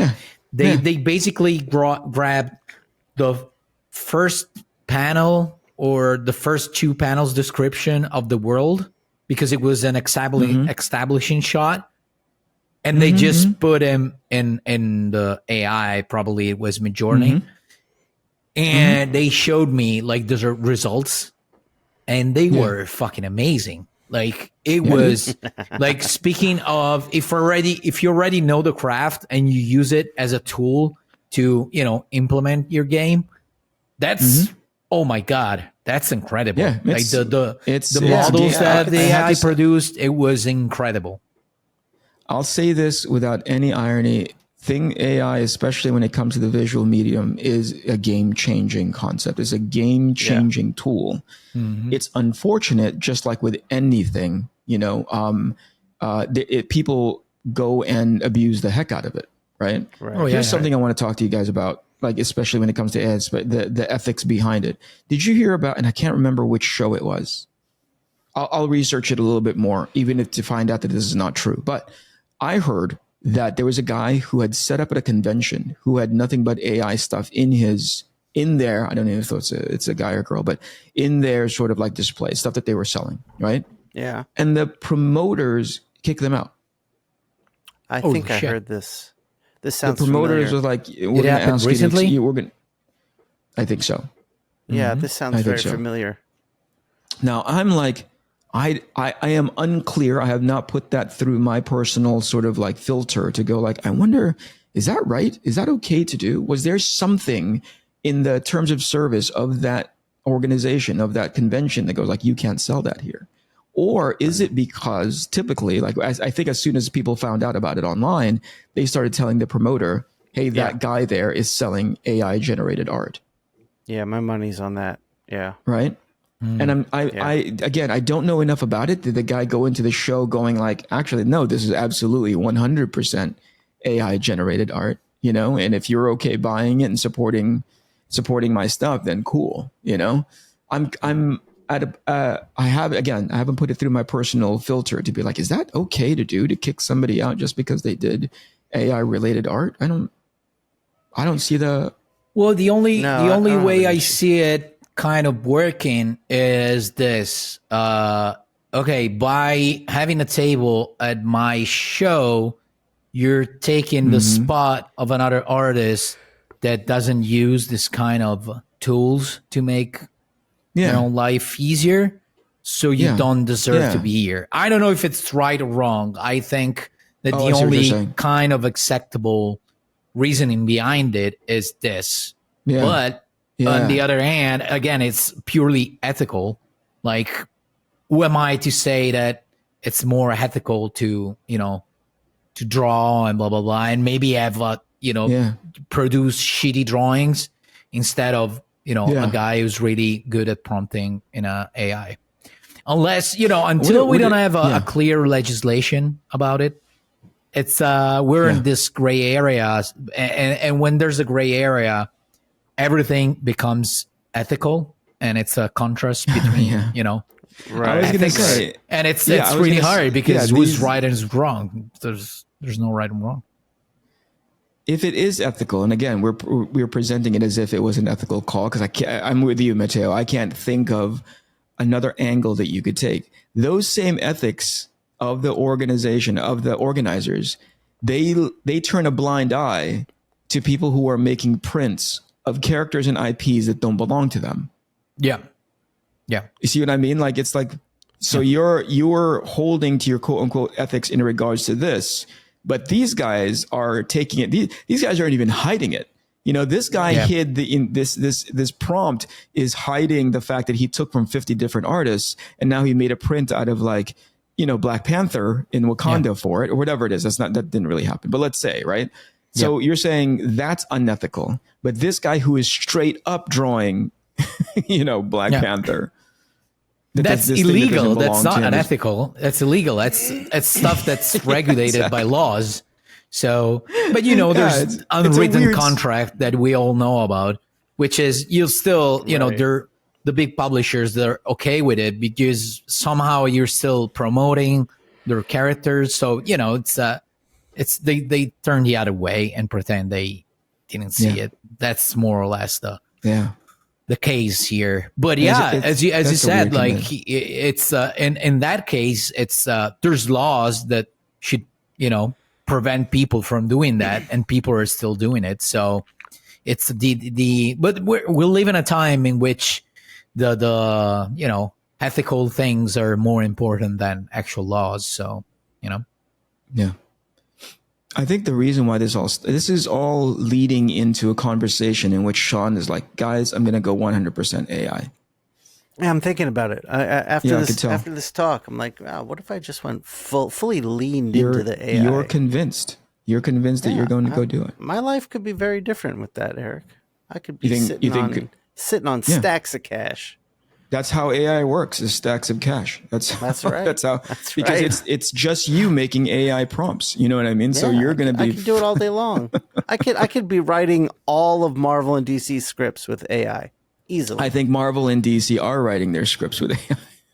They basically grabbed the first panel or the first 2 panels description of the world, because it was an establishing shot, and they just put him in the AI, probably it was Midjourney, and they showed me like the results, and they were fucking amazing. Like it was like, speaking of, if you already know the craft and you use it as a tool to, you know, implement your game, that's oh my God, that's incredible. Yeah, like the models that the AI produced, it was incredible. I'll say this without any irony. AI, especially when it comes to the visual medium, is a game-changing concept. It's a game-changing tool. It's unfortunate, just like with anything, you know, people go and abuse the heck out of it, right? Here's something I want to talk to you guys about, like especially when it comes to ads, but the ethics behind it. Did you hear about, and I can't remember which show it was. I'll research it a little bit more, even if to find out that this is not true. But I heard that there was a guy who had set up at a convention who had nothing but AI stuff in there. I don't know if it's a guy or girl, but in their sort of like display stuff that they were selling, right? Yeah. And the promoters kicked them out. I think I heard this. This sounds the promoters familiar. was like, we're going to ask recently? I think so. Yeah, this sounds very familiar. Now I'm like, I am unclear. I have not put that through my personal sort of like filter to go like, I wonder, is that right? Is that okay to do? Was there something in the terms of service of that organization, of that convention, that goes like, you can't sell that here? Or is it because typically, like I think as soon as people found out about it online, they started telling the promoter, hey, that guy there is selling AI generated art. Yeah, my money's on that. Yeah. Right. And I don't know enough about it. Did the guy go into the show going like, actually, no, this is absolutely 100% AI generated art? you know, and if you're okay buying it and supporting my stuff, then cool, you know. I'm at I haven't put it through my personal filter to be like, is that okay to do, to kick somebody out just because they did AI related art? I don't see the. Well, the only way I see it kind of working is this. Okay, by having a table at my show, you're taking the spot of another artist that doesn't use this kind of tools to make life easier. So you don't deserve to be here. I don't know if it's right or wrong. I think that the only kind of acceptable reasoning behind it is this. Yeah. But on the other hand, again, it's purely ethical. Like, who am I to say that it's more ethical to, to draw and blah, blah, blah, and maybe have, produce shitty drawings instead of, a guy who's really good at prompting in a AI. Unless, until we don't have a clear legislation about it, it's we're in this gray area. And when there's a gray area, everything becomes ethical, and it's a contrast between, right. I was going to say, and it's really hard because who's right and who's wrong. There's no right and wrong. If it is ethical, and again, we're presenting it as if it was an ethical call, because I'm with you, Matteo. I can't think of another angle that you could take. Those same ethics of the organization, of the organizers, they turn a blind eye to people who are making prints of characters and IPs that don't belong to them. Yeah. Yeah. You see what I mean? Like, it's like, so you're holding to your quote unquote ethics in regards to this, but these guys are taking it. These guys aren't even hiding it. This guy hid this prompt is hiding the fact that he took from 50 different artists, and now he made a print out of like, Black Panther in Wakanda for it, or whatever it is. That didn't really happen, but let's say, right? So you're saying that's unethical, but this guy who is straight up drawing, Black Panther. That's illegal. That's not unethical. That's illegal. That's stuff that's regulated by laws. So, but there's unwritten contract that we all know about, which is you'll still, they're the big publishers that are okay with it because somehow you're still promoting their characters. So, it's they turn the other way and pretend they didn't see it. That's more or less the case here. But as you said, like it's in that case, it's there's laws that should prevent people from doing that, and people are still doing it. So it's but we live in a time in which the ethical things are more important than actual laws. So I think the reason why this is all leading into a conversation in which Shawn is like, guys, I'm going to go 100% AI. Yeah, I'm thinking about it. After this talk, I'm like, wow, what if I just went fully leaned into the AI? You're convinced. You're convinced that you're going to go do it. My life could be very different with that, Eric. I could be sitting on stacks of cash. That's how AI works, is stacks of cash. That's right. Because it's just you making AI prompts. You know what I mean? So you're going to be. I can do it all day long. I could be writing all of Marvel and DC scripts with AI easily. I think Marvel and DC are writing their scripts with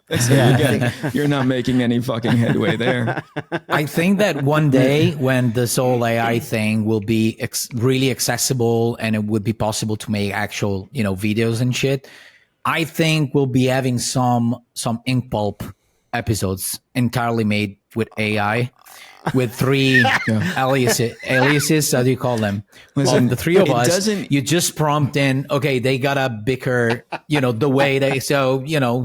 AI. You're not making any fucking headway there. I think that one day when this whole AI thing will be really accessible and it would be possible to make actual videos and shit, I think we'll be having some Inkpulp episodes entirely made with AI, with 3 aliases. How do you call them? Listen, the 3 of us. You just prompt in. Okay, they gotta bicker. The way they. So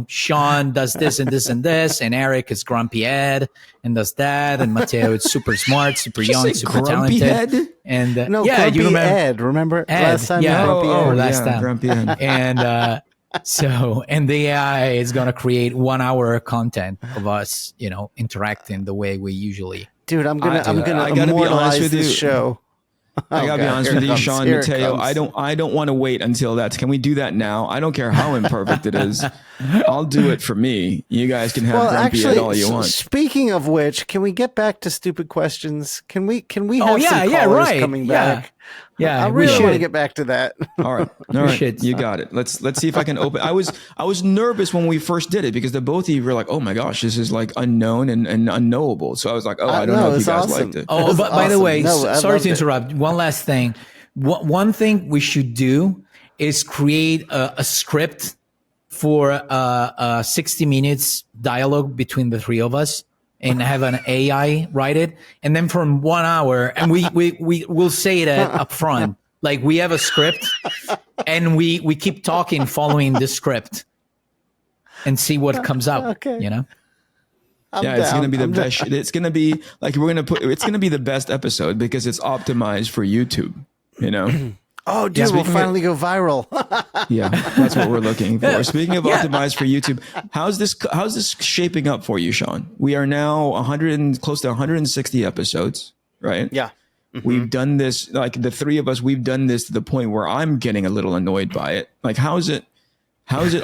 Shawn does this and this and this, and Eric is grumpy Ed and does that, and Mattteo is super smart, super young, super talented. Ed? And grumpy you remember Ed? Remember Ed, last time? Last time. Grumpy Ed. And. And the AI is going to create 1 hour content of us, interacting the way we usually. Dude, I'm gonna immortalize this show. I gotta be honest with you, Shawn, Mattteo. I don't want to wait until that. Can we do that now? I don't care how imperfect it is. I'll do it for me. You guys can have grumpy Ed all you want. Speaking of which, can we get back to stupid questions? Can we have some callers coming back? Yeah, I really want to get back to that. All right. You got it. Let's see if I can open. I was nervous when we first did it because the both of you were like, "Oh my gosh, this is like unknown and unknowable." So I was like, "Oh, I don't know if you guys liked it." Oh, but by the way, sorry to interrupt. One last thing. One thing we should do is create a script for a 60 minutes dialogue between the three of us. And have an AI write it, and then from 1 hour, and we will say it up front, like we have a script, and we keep talking, following the script, and see what comes out. Okay. You know. It's gonna be the best. It's gonna be like it's gonna be the best episode because it's optimized for YouTube. You know. Oh, dude, we'll finally go viral. Yeah, that's what we're looking for. Speaking of optimized for YouTube, how's this shaping up for you, Shawn? We are now close to 160 episodes, right? Yeah. Mm-hmm. We've done this, like the three of us, we've done this to the point where I'm getting a little annoyed by it. Like, how's it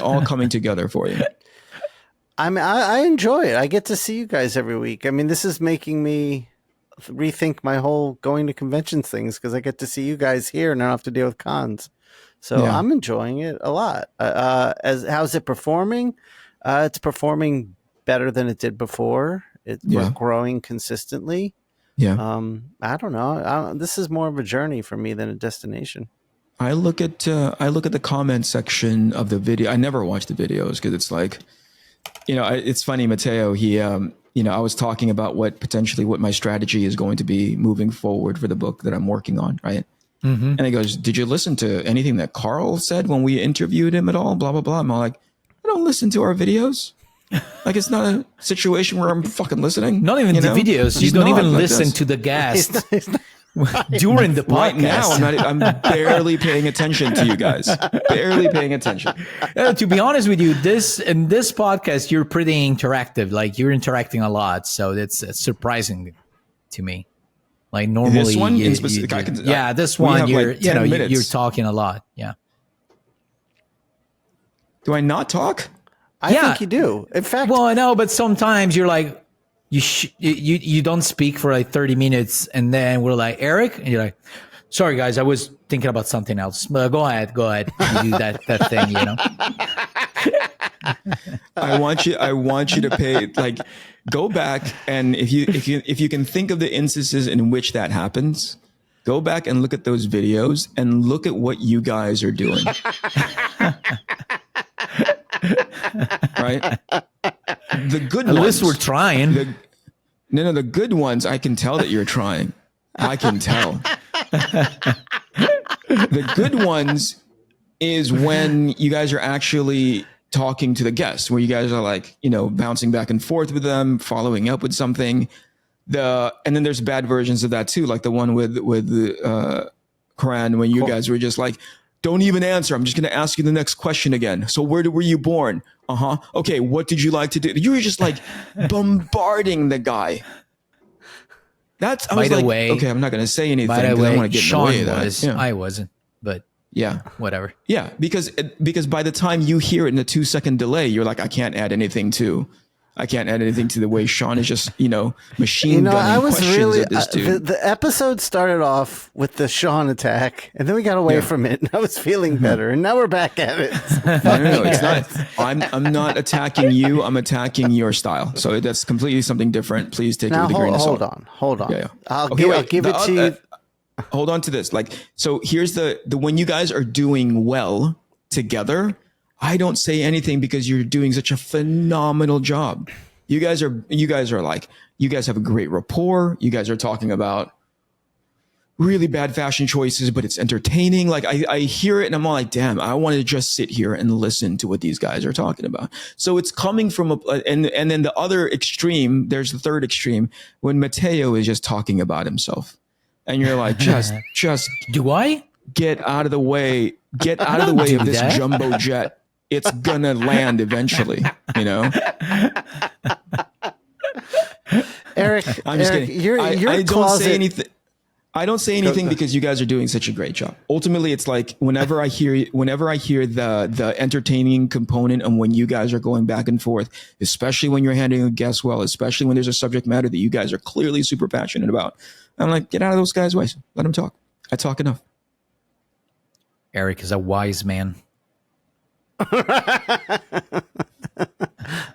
all coming together for you? I enjoy it. I get to see you guys every week. I mean, this is making me rethink my whole going to conventions things because I get to see you guys here and I don't have to deal with cons. So I'm enjoying it a lot. How's it performing? It's performing better than it did before. We're growing consistently. Yeah. I don't know. This is more of a journey for me than a destination. I look at the comment section of the video. I never watch the videos because it's like, it's funny, Mattteo, he I was talking about what my strategy is going to be moving forward for the book that I'm working on, right? Mm-hmm. And he goes, "Did you listen to anything that Carl said when we interviewed him at all? Blah, blah, blah." I'm all like, "I don't listen to our videos. Like, it's not a situation where I'm fucking listening. Not even the videos. You don't even listen to the guests during the podcast. Right now, I'm barely paying attention to you guys. Barely paying attention. To be honest with you, in this podcast, you're pretty interactive. Like, you're interacting a lot. So it's surprising to me. Like, normally, this one in specific, this one, you're talking a lot. Yeah. Do I not talk? I think you do. In fact, well, I know, but sometimes you're like, you don't speak for like 30 minutes, and then we're like, Eric, and you're like, sorry guys, I was thinking about something else. Go ahead, you do that thing, I want you to pay, like, go back, and if you can think of the instances in which that happens, go back and look at those videos and look at what you guys are doing. Right? The good ones. At least we're trying. The good ones, I can tell that you're trying. I can tell. The good ones is when you guys are actually talking to the guests, where you guys are like, bouncing back and forth with them, following up with something. And then there's bad versions of that too, like the one with Karan, when you guys were just like, don't even answer. I'm just going to ask you the next question again. So where were you born? Uh-huh. Okay, what did you like to do? You were just like bombarding the guy. By the way, okay, I'm not going to say anything because I don't want to get Shawn in the way of that. Yeah. I wasn't, but yeah, whatever. Yeah, because by the time you hear it in a 2-second delay, you're like, I can't add anything to the way Shawn is just, machine gunning questions at this dude. The episode started off with the Shawn attack, and then we got away from it, and I was feeling better, and now we're back at it. No, it's not. I'm not attacking you. I'm attacking your style. So that's completely something different. Please take it with a grain of salt. Hold on. Yeah. I'll give it to you. Hold on to this. Like, so here's the when you guys are doing well together, I don't say anything because you're doing such a phenomenal job. You guys have a great rapport. You guys are talking about really bad fashion choices, but it's entertaining. Like, I hear it and I'm all like, damn, I want to just sit here and listen to what these guys are talking about. So it's coming from and then the other extreme, there's the third extreme when Mattteo is just talking about himself. And you're like, just do I get out of the way of this jumbo jet. It's gonna land eventually, Eric, I'm just kidding. Your I closet, don't say anything. I don't say anything because you guys are doing such a great job. Ultimately, it's like whenever I hear the entertaining component and when you guys are going back and forth, especially when you're handling a guest well, especially when there's a subject matter that you guys are clearly super passionate about, I'm like, get out of those guys' ways. Let them talk. I talk enough. Eric is a wise man.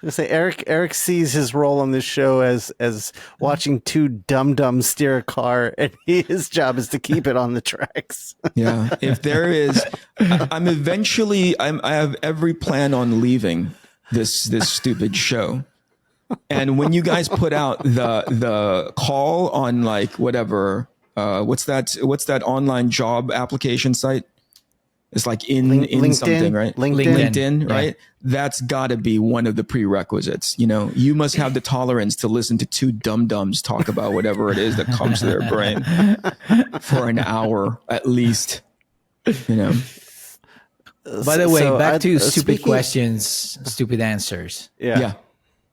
I say Eric sees his role on this show as watching two dum-dums steer a car, and his job is to keep it on the tracks. Yeah. If there is, I have every plan on leaving this stupid show. And when you guys put out the call on like whatever, what's that online job application site? It's like in LinkedIn, something, right? LinkedIn, right? Yeah. That's got to be one of the prerequisites. You know, you must have the tolerance to listen to two dum-dums talk about whatever it is that comes to their brain for an hour at least. You know. By the way, back to stupid questions, stupid answers. Yeah.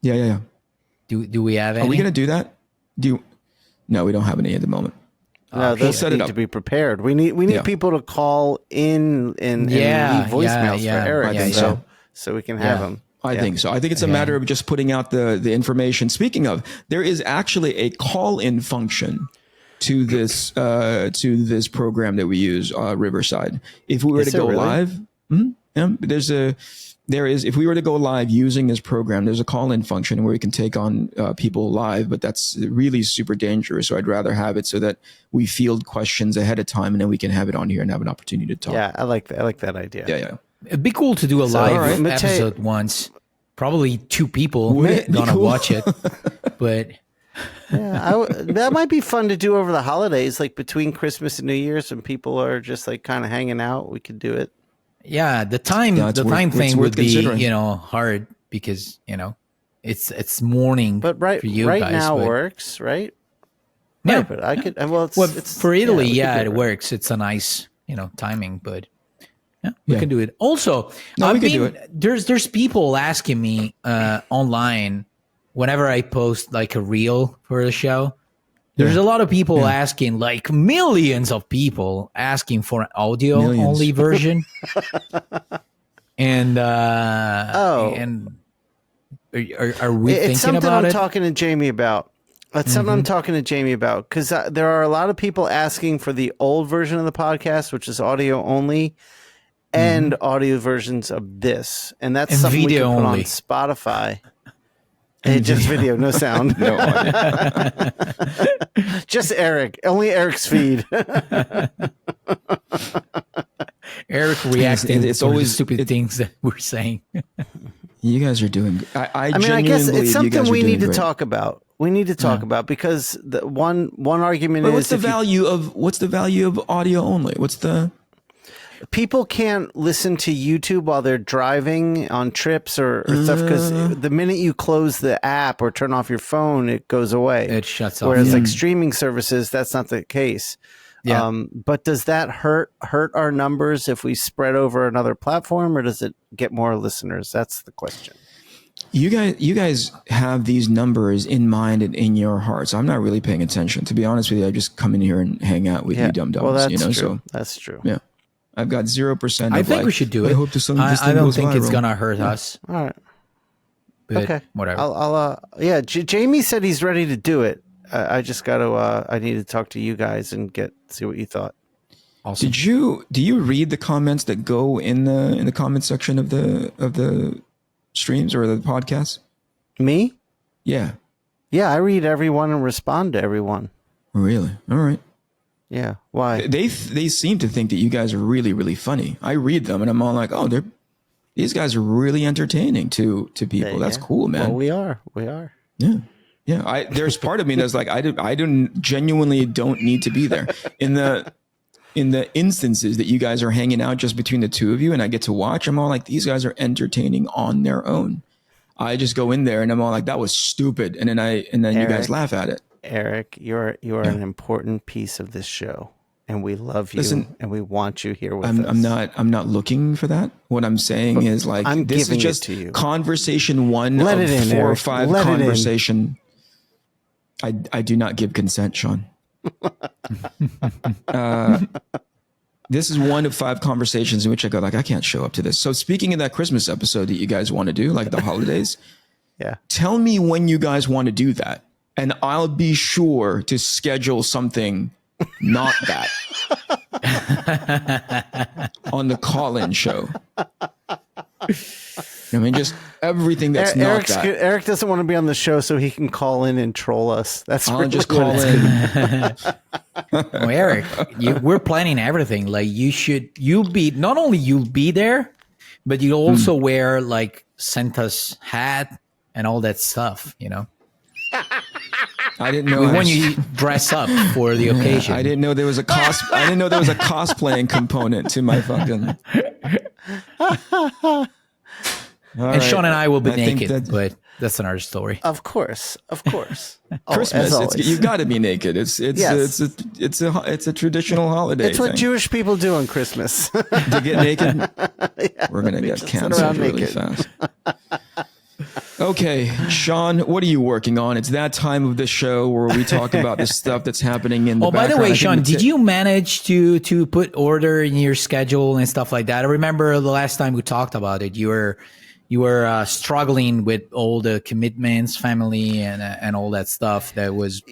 Do we have any? Are we going to do that? No, we don't have any at the moment. No, those set it need up to be prepared. We need people to call in and leave voicemails for Eric, so we can have them. I think so. I think it's a matter of just putting out the information. Speaking of, there is actually a call-in function to this program that we use, Riverside. If we were to go live, if we were to go live using this program, there's a call-in function where we can take on people live, but that's really super dangerous. So I'd rather have it so that we field questions ahead of time and then we can have it on here and have an opportunity to talk. Yeah, I like that idea. Yeah. It'd be cool to do a live episode once. Probably 2 people gonna watch it, but yeah, that might be fun to do over the holidays, like between Christmas and New Year's, when people are just like kind of hanging out. We could do it. Yeah, the time thing would be hard because it's morning. But for you right guys, now works, right? Yeah, right, but I could. Well, it's for Italy, it works. It's a nice timing, but we can do it. Also, there's people asking me online whenever I post like a reel for the show. There's a lot of people asking, like millions of people asking for an audio only version. And and are we thinking about it? It's something I'm talking to Jamie about. It's something I'm talking to Jamie about because there are a lot of people asking for the old version of the podcast, which is audio only, and audio versions of this, and that's something we can put on Spotify. And just video, no sound. No audio. Just Eric. Only Eric's feed. Eric reacting. It's always stupid things that we're saying. You guys are doing. I mean, I guess it's something we need to talk about. We need to talk about because the one argument is what's the value of audio only? People can't listen to YouTube while they're driving on trips or stuff because the minute you close the app or turn off your phone, it goes away. It shuts off. Whereas like streaming services, that's not the case. Yeah. But does that hurt our numbers if we spread over another platform, or does it get more listeners? That's the question. You guys have these numbers in mind and in your hearts. I'm not really paying attention, to be honest with you. I just come in here and hang out with you dum-dums. Well, that's true. So that's true. Yeah. I've got 0%. I think we should do it. I don't think it's gonna hurt us. All right. But okay. Whatever. I'll Jamie said he's ready to do it. I just got to. I need to talk to you guys and see what you thought. Awesome. Do you read the comments that go in the comment section of the streams or the podcasts? Me? Yeah. Yeah, I read everyone and respond to everyone. Really? All right. Yeah. Why? They seem to think that you guys are really, really funny. I read them and I'm all like, oh, these guys are really entertaining to people. That's cool, man. Well, we are. Yeah. Yeah. There's part of me that's like, I genuinely don't need to be there in the instances that you guys are hanging out just between the two of you and I get to watch. I'm all like, these guys are entertaining on their own. I just go in there and I'm all like, that was stupid. And then Eric, you guys laugh at it. Eric, you're an important piece of this show, and we love you, and we want you here with us. I'm not looking for that. What I'm saying is like this is just it to you. Conversation one Let of it in, 4 or Eric. 5 Let conversation. I do not give consent, Shawn. This is one of 5 conversations in which I go like, I can't show up to this. So speaking of that Christmas episode that you guys want to do, like the holidays, yeah, tell me when you guys want to do that, and I'll be sure to schedule something not that on the call-in show. I mean, just everything that's not that. Eric doesn't want to be on the show, so he can call in and troll us. That's I'll really just call in. Well, Eric, we're planning everything. Like you'll be there, but you also wear like Santa's hat and all that stuff. You know. I didn't know when you dress up for the occasion. I didn't know there was a cosplaying component to my fucking. And Shawn and I will be naked, but that's another story. Of course. Christmas, you've got to be naked. It's a traditional holiday. It's what Jewish people do on Christmas. To get naked, we're gonna get canceled really fast. Okay, Shawn, what are you working on? It's that time of the show where we talk about the stuff that's happening in the background. By the way, Shawn, did you manage to put order in your schedule and stuff like that? I remember the last time we talked about it, you were struggling with all the commitments, family, and all that stuff that was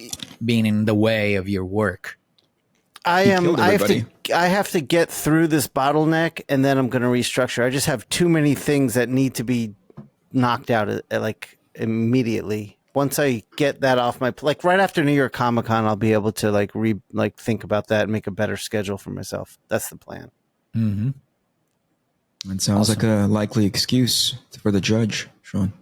being in the way of your work. I have to get through this bottleneck, and then I'm going to restructure. I just have too many things that need to be knocked out like immediately. Once I get that off my like right after New York Comic Con, I'll be able to like think about that and make a better schedule for myself. That's the plan. Mm-hmm. It sounds like a likely excuse for the judge, Shawn.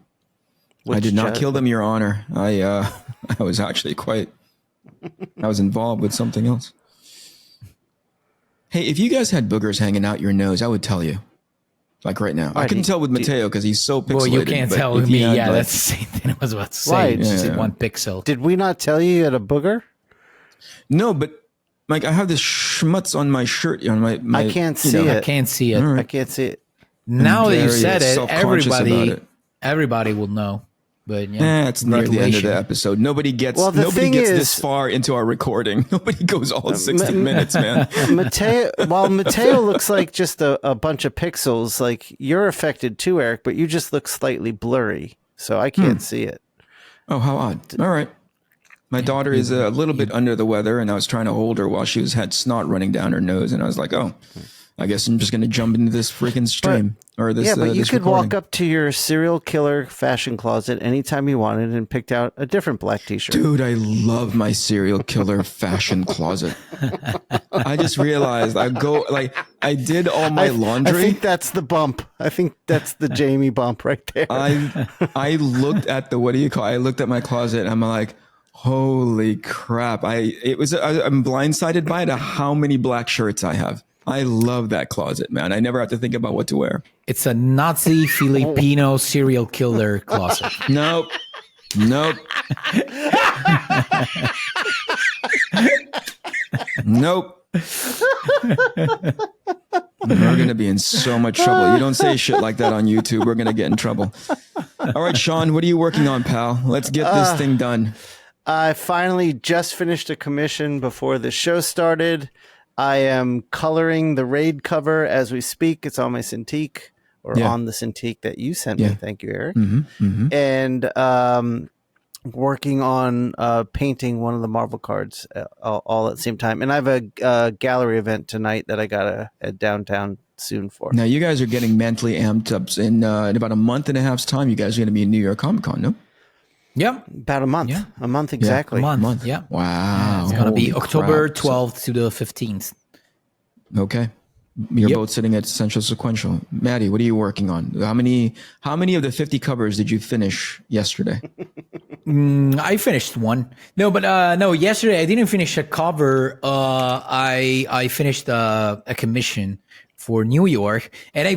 I did not kill them, Your Honor. I was actually I was involved with something else. Hey, if you guys had boogers hanging out your nose, I would tell you. Like right now. I couldn't tell with Mattteo because he's so pixelated. Well, you can't tell with me. Yeah, that's the same thing I was about to say. Right. Just 1 pixel. Did we not tell you you had a booger? No, but like I have this schmutz on my shirt. On my I can't see it. I can't see it. Right. I can't see it. Now that you said it, everybody will know. But yeah, it's near the end of the episode. Nobody gets this far into our recording. Nobody goes all 60 minutes, man. Mattteo looks like just a bunch of pixels. Like you're affected too, Eric, but you just look slightly blurry, so I can't see it. Oh, how odd! All right, my daughter is a little bit under the weather, and I was trying to hold her while she had snot running down her nose, and I was like, oh. I guess I'm just going to jump into this freaking stream or this. Yeah, but you could recording. walk up to your serial killer fashion closet anytime you wanted and picked out a different black t-shirt. Dude, I love my serial killer fashion closet. I just realized I did all my laundry. I think that's the bump. I think that's the Jamie bump right there. I looked at I looked at my closet and I'm like, holy crap. I'm blindsided by it how many black shirts I have. I love that closet, man. I never have to think about what to wear. It's a Nazi Filipino serial killer closet. Nope. Nope. We're going to be in so much trouble. You don't say shit like that on YouTube. We're going to get in trouble. All right, Shawn, what are you working on, pal? Let's get this thing done. I finally just finished a commission before the show started. I am coloring the raid cover as we speak. It's on my Cintiq on the Cintiq that you sent me. Thank you, Eric. Mm-hmm. And working on painting one of the Marvel cards all at the same time. And I have a gallery event tonight that I got to head downtown soon for. Now, you guys are getting mentally amped up. In about a month and a half's time, you guys are going to be in New York Comic Con, no? Yeah, about a month. Yeah. A month exactly. A month. Yeah. Wow. Yeah, it's going to be October 12th to the 15th. Okay. You're both sitting at Central Sequential. Maddie, what are you working on? How many of the 50 covers did you finish yesterday? I finished one. No, but no, yesterday I didn't finish a cover. I finished a commission for New York. And I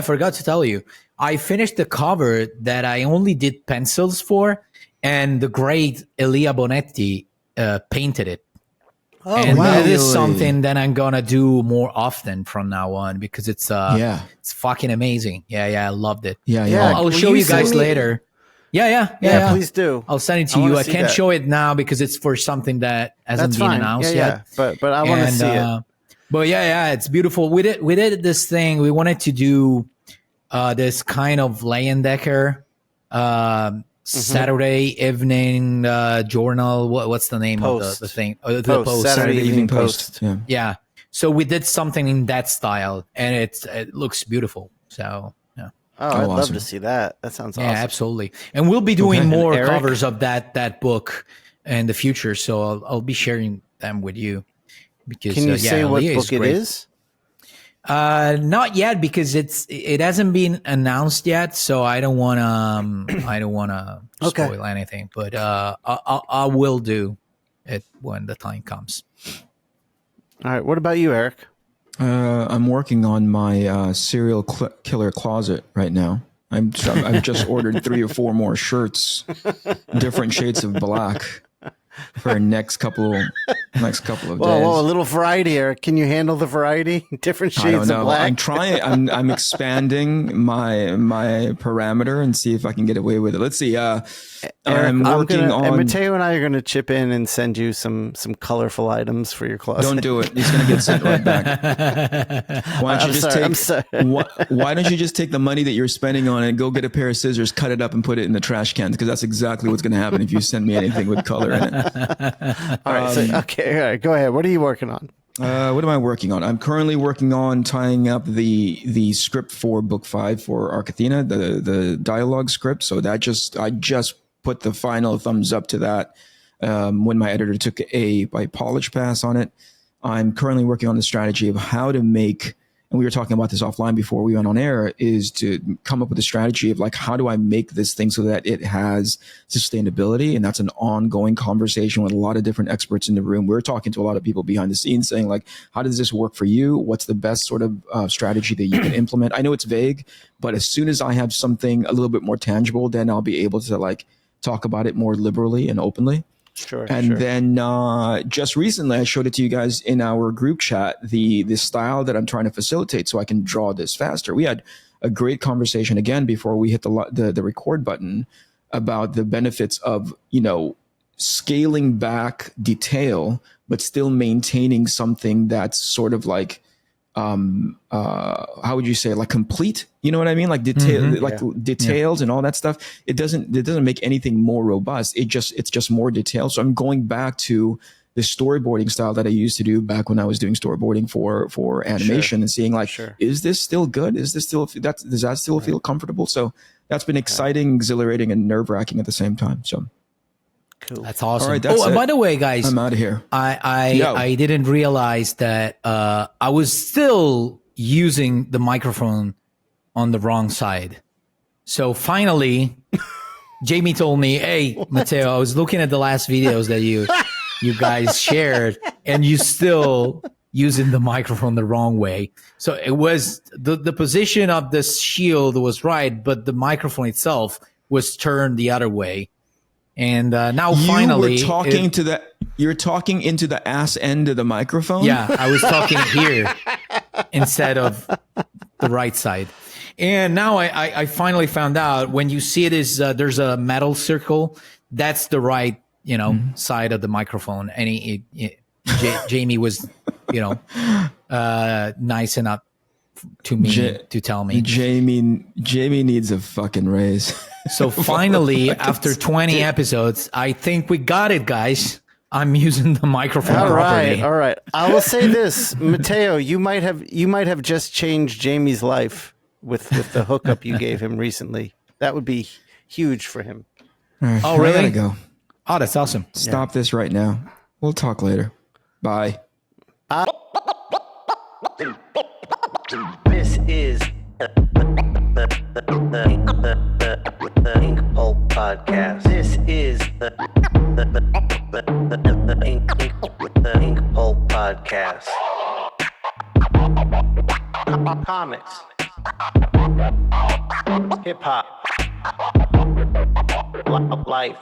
forgot to tell you, I finished the cover that I only did pencils for, and the great Elia Bonetti painted it. Oh, and wow. that is something that I'm gonna do more often from now on because it's fucking amazing. Yeah, I loved it. Yeah. I'll show you guys later. Yeah. Please do. I'll send it to you. I can't show it now because it's for something that hasn't been announced yet. But I want to see it. But it's beautiful. We did this thing. We wanted to do this kind of Leyendecker Saturday evening journal. What's the name of the thing? The Post. Saturday Evening Post. Yeah. So we did something in that style, and it looks beautiful. So yeah. Oh, I'd love to see that. That sounds awesome. Yeah, absolutely. And we'll be doing more covers of that book in the future. So I'll be sharing them with you. Because, can you say what book it is? Not yet, because it hasn't been announced yet, so I don't wanna spoil anything. But I will do it when the time comes. All right. What about you, Eric? I'm working on my serial killer closet right now. I've just ordered 3 or 4 more shirts, different shades of black, for next couple of days. Whoa, a little variety, Eric. Can you handle the variety? Different shades I don't know. of black. I'm trying. I'm expanding my parameter and see if I can get away with it. Let's see. I'm working on. And Mattteo and I are going to chip in and send you some colorful items for your closet. Don't do it. He's going to get sent right back. Why don't you just take the money that you're spending on it and go get a pair of scissors, cut it up, and put it in the trash can? Because that's exactly what's going to happen if you send me anything with color in it. All right. Go ahead. What are you working on? What am I working on? I'm currently working on tying up the script for book 5 for Arcathena, the dialogue script. So I just put the final thumbs up to that when my editor took a polish pass on it. I'm currently working on the strategy of how to make, and we were talking about this offline before we went on air, is to come up with a strategy of like, how do I make this thing so that it has sustainability? And that's an ongoing conversation with a lot of different experts in the room. We're talking to a lot of people behind the scenes saying like, how does this work for you? What's the best sort of strategy that you can implement? I know it's vague, but as soon as I have something a little bit more tangible, then I'll be able to like talk about it more liberally and openly. Sure. Then just recently, I showed it to you guys in our group chat, the style that I'm trying to facilitate so I can draw this faster. We had a great conversation again before we hit the record button about the benefits of, scaling back detail, but still maintaining something that's sort of like, how would you say, like complete? You know what I mean? Like details and all that stuff. It doesn't make anything more robust. It's just more detailed. So I'm going back to the storyboarding style that I used to do back when I was doing storyboarding for animation and seeing like, is this still good? Is this still, does that still feel comfortable? So that's been exciting, exhilarating, and nerve-wracking at the same time. So cool. That's awesome. All right, and by the way, guys, I'm out of here. I didn't realize that I was still using the microphone on the wrong side. So finally, Jamie told me, "Hey, Mattteo, I was looking at the last videos that you guys shared, and you still using the microphone the wrong way." So it was the position of the shield was right, but the microphone itself was turned the other way. And now finally, you're talking into the ass end of the microphone. Yeah, I was talking here instead of the right side. And now I finally found out when you see it is there's a metal circle. That's the right side of the microphone. And Jamie was nice enough to me to tell me. Jamie needs a fucking raise. So finally, after 20 episodes, I think we got it, guys. I'm using the microphone properly. All right. I will say this, Mattteo, you might have just changed Jamie's life with the hookup you gave him recently. That would be huge for him. Right, oh, really? I gotta go. Oh, that's awesome. Stop this right now. We'll talk later. Bye. This is the Inkpulp podcast. This is the Inkpulp podcast. Comics, hip hop, life.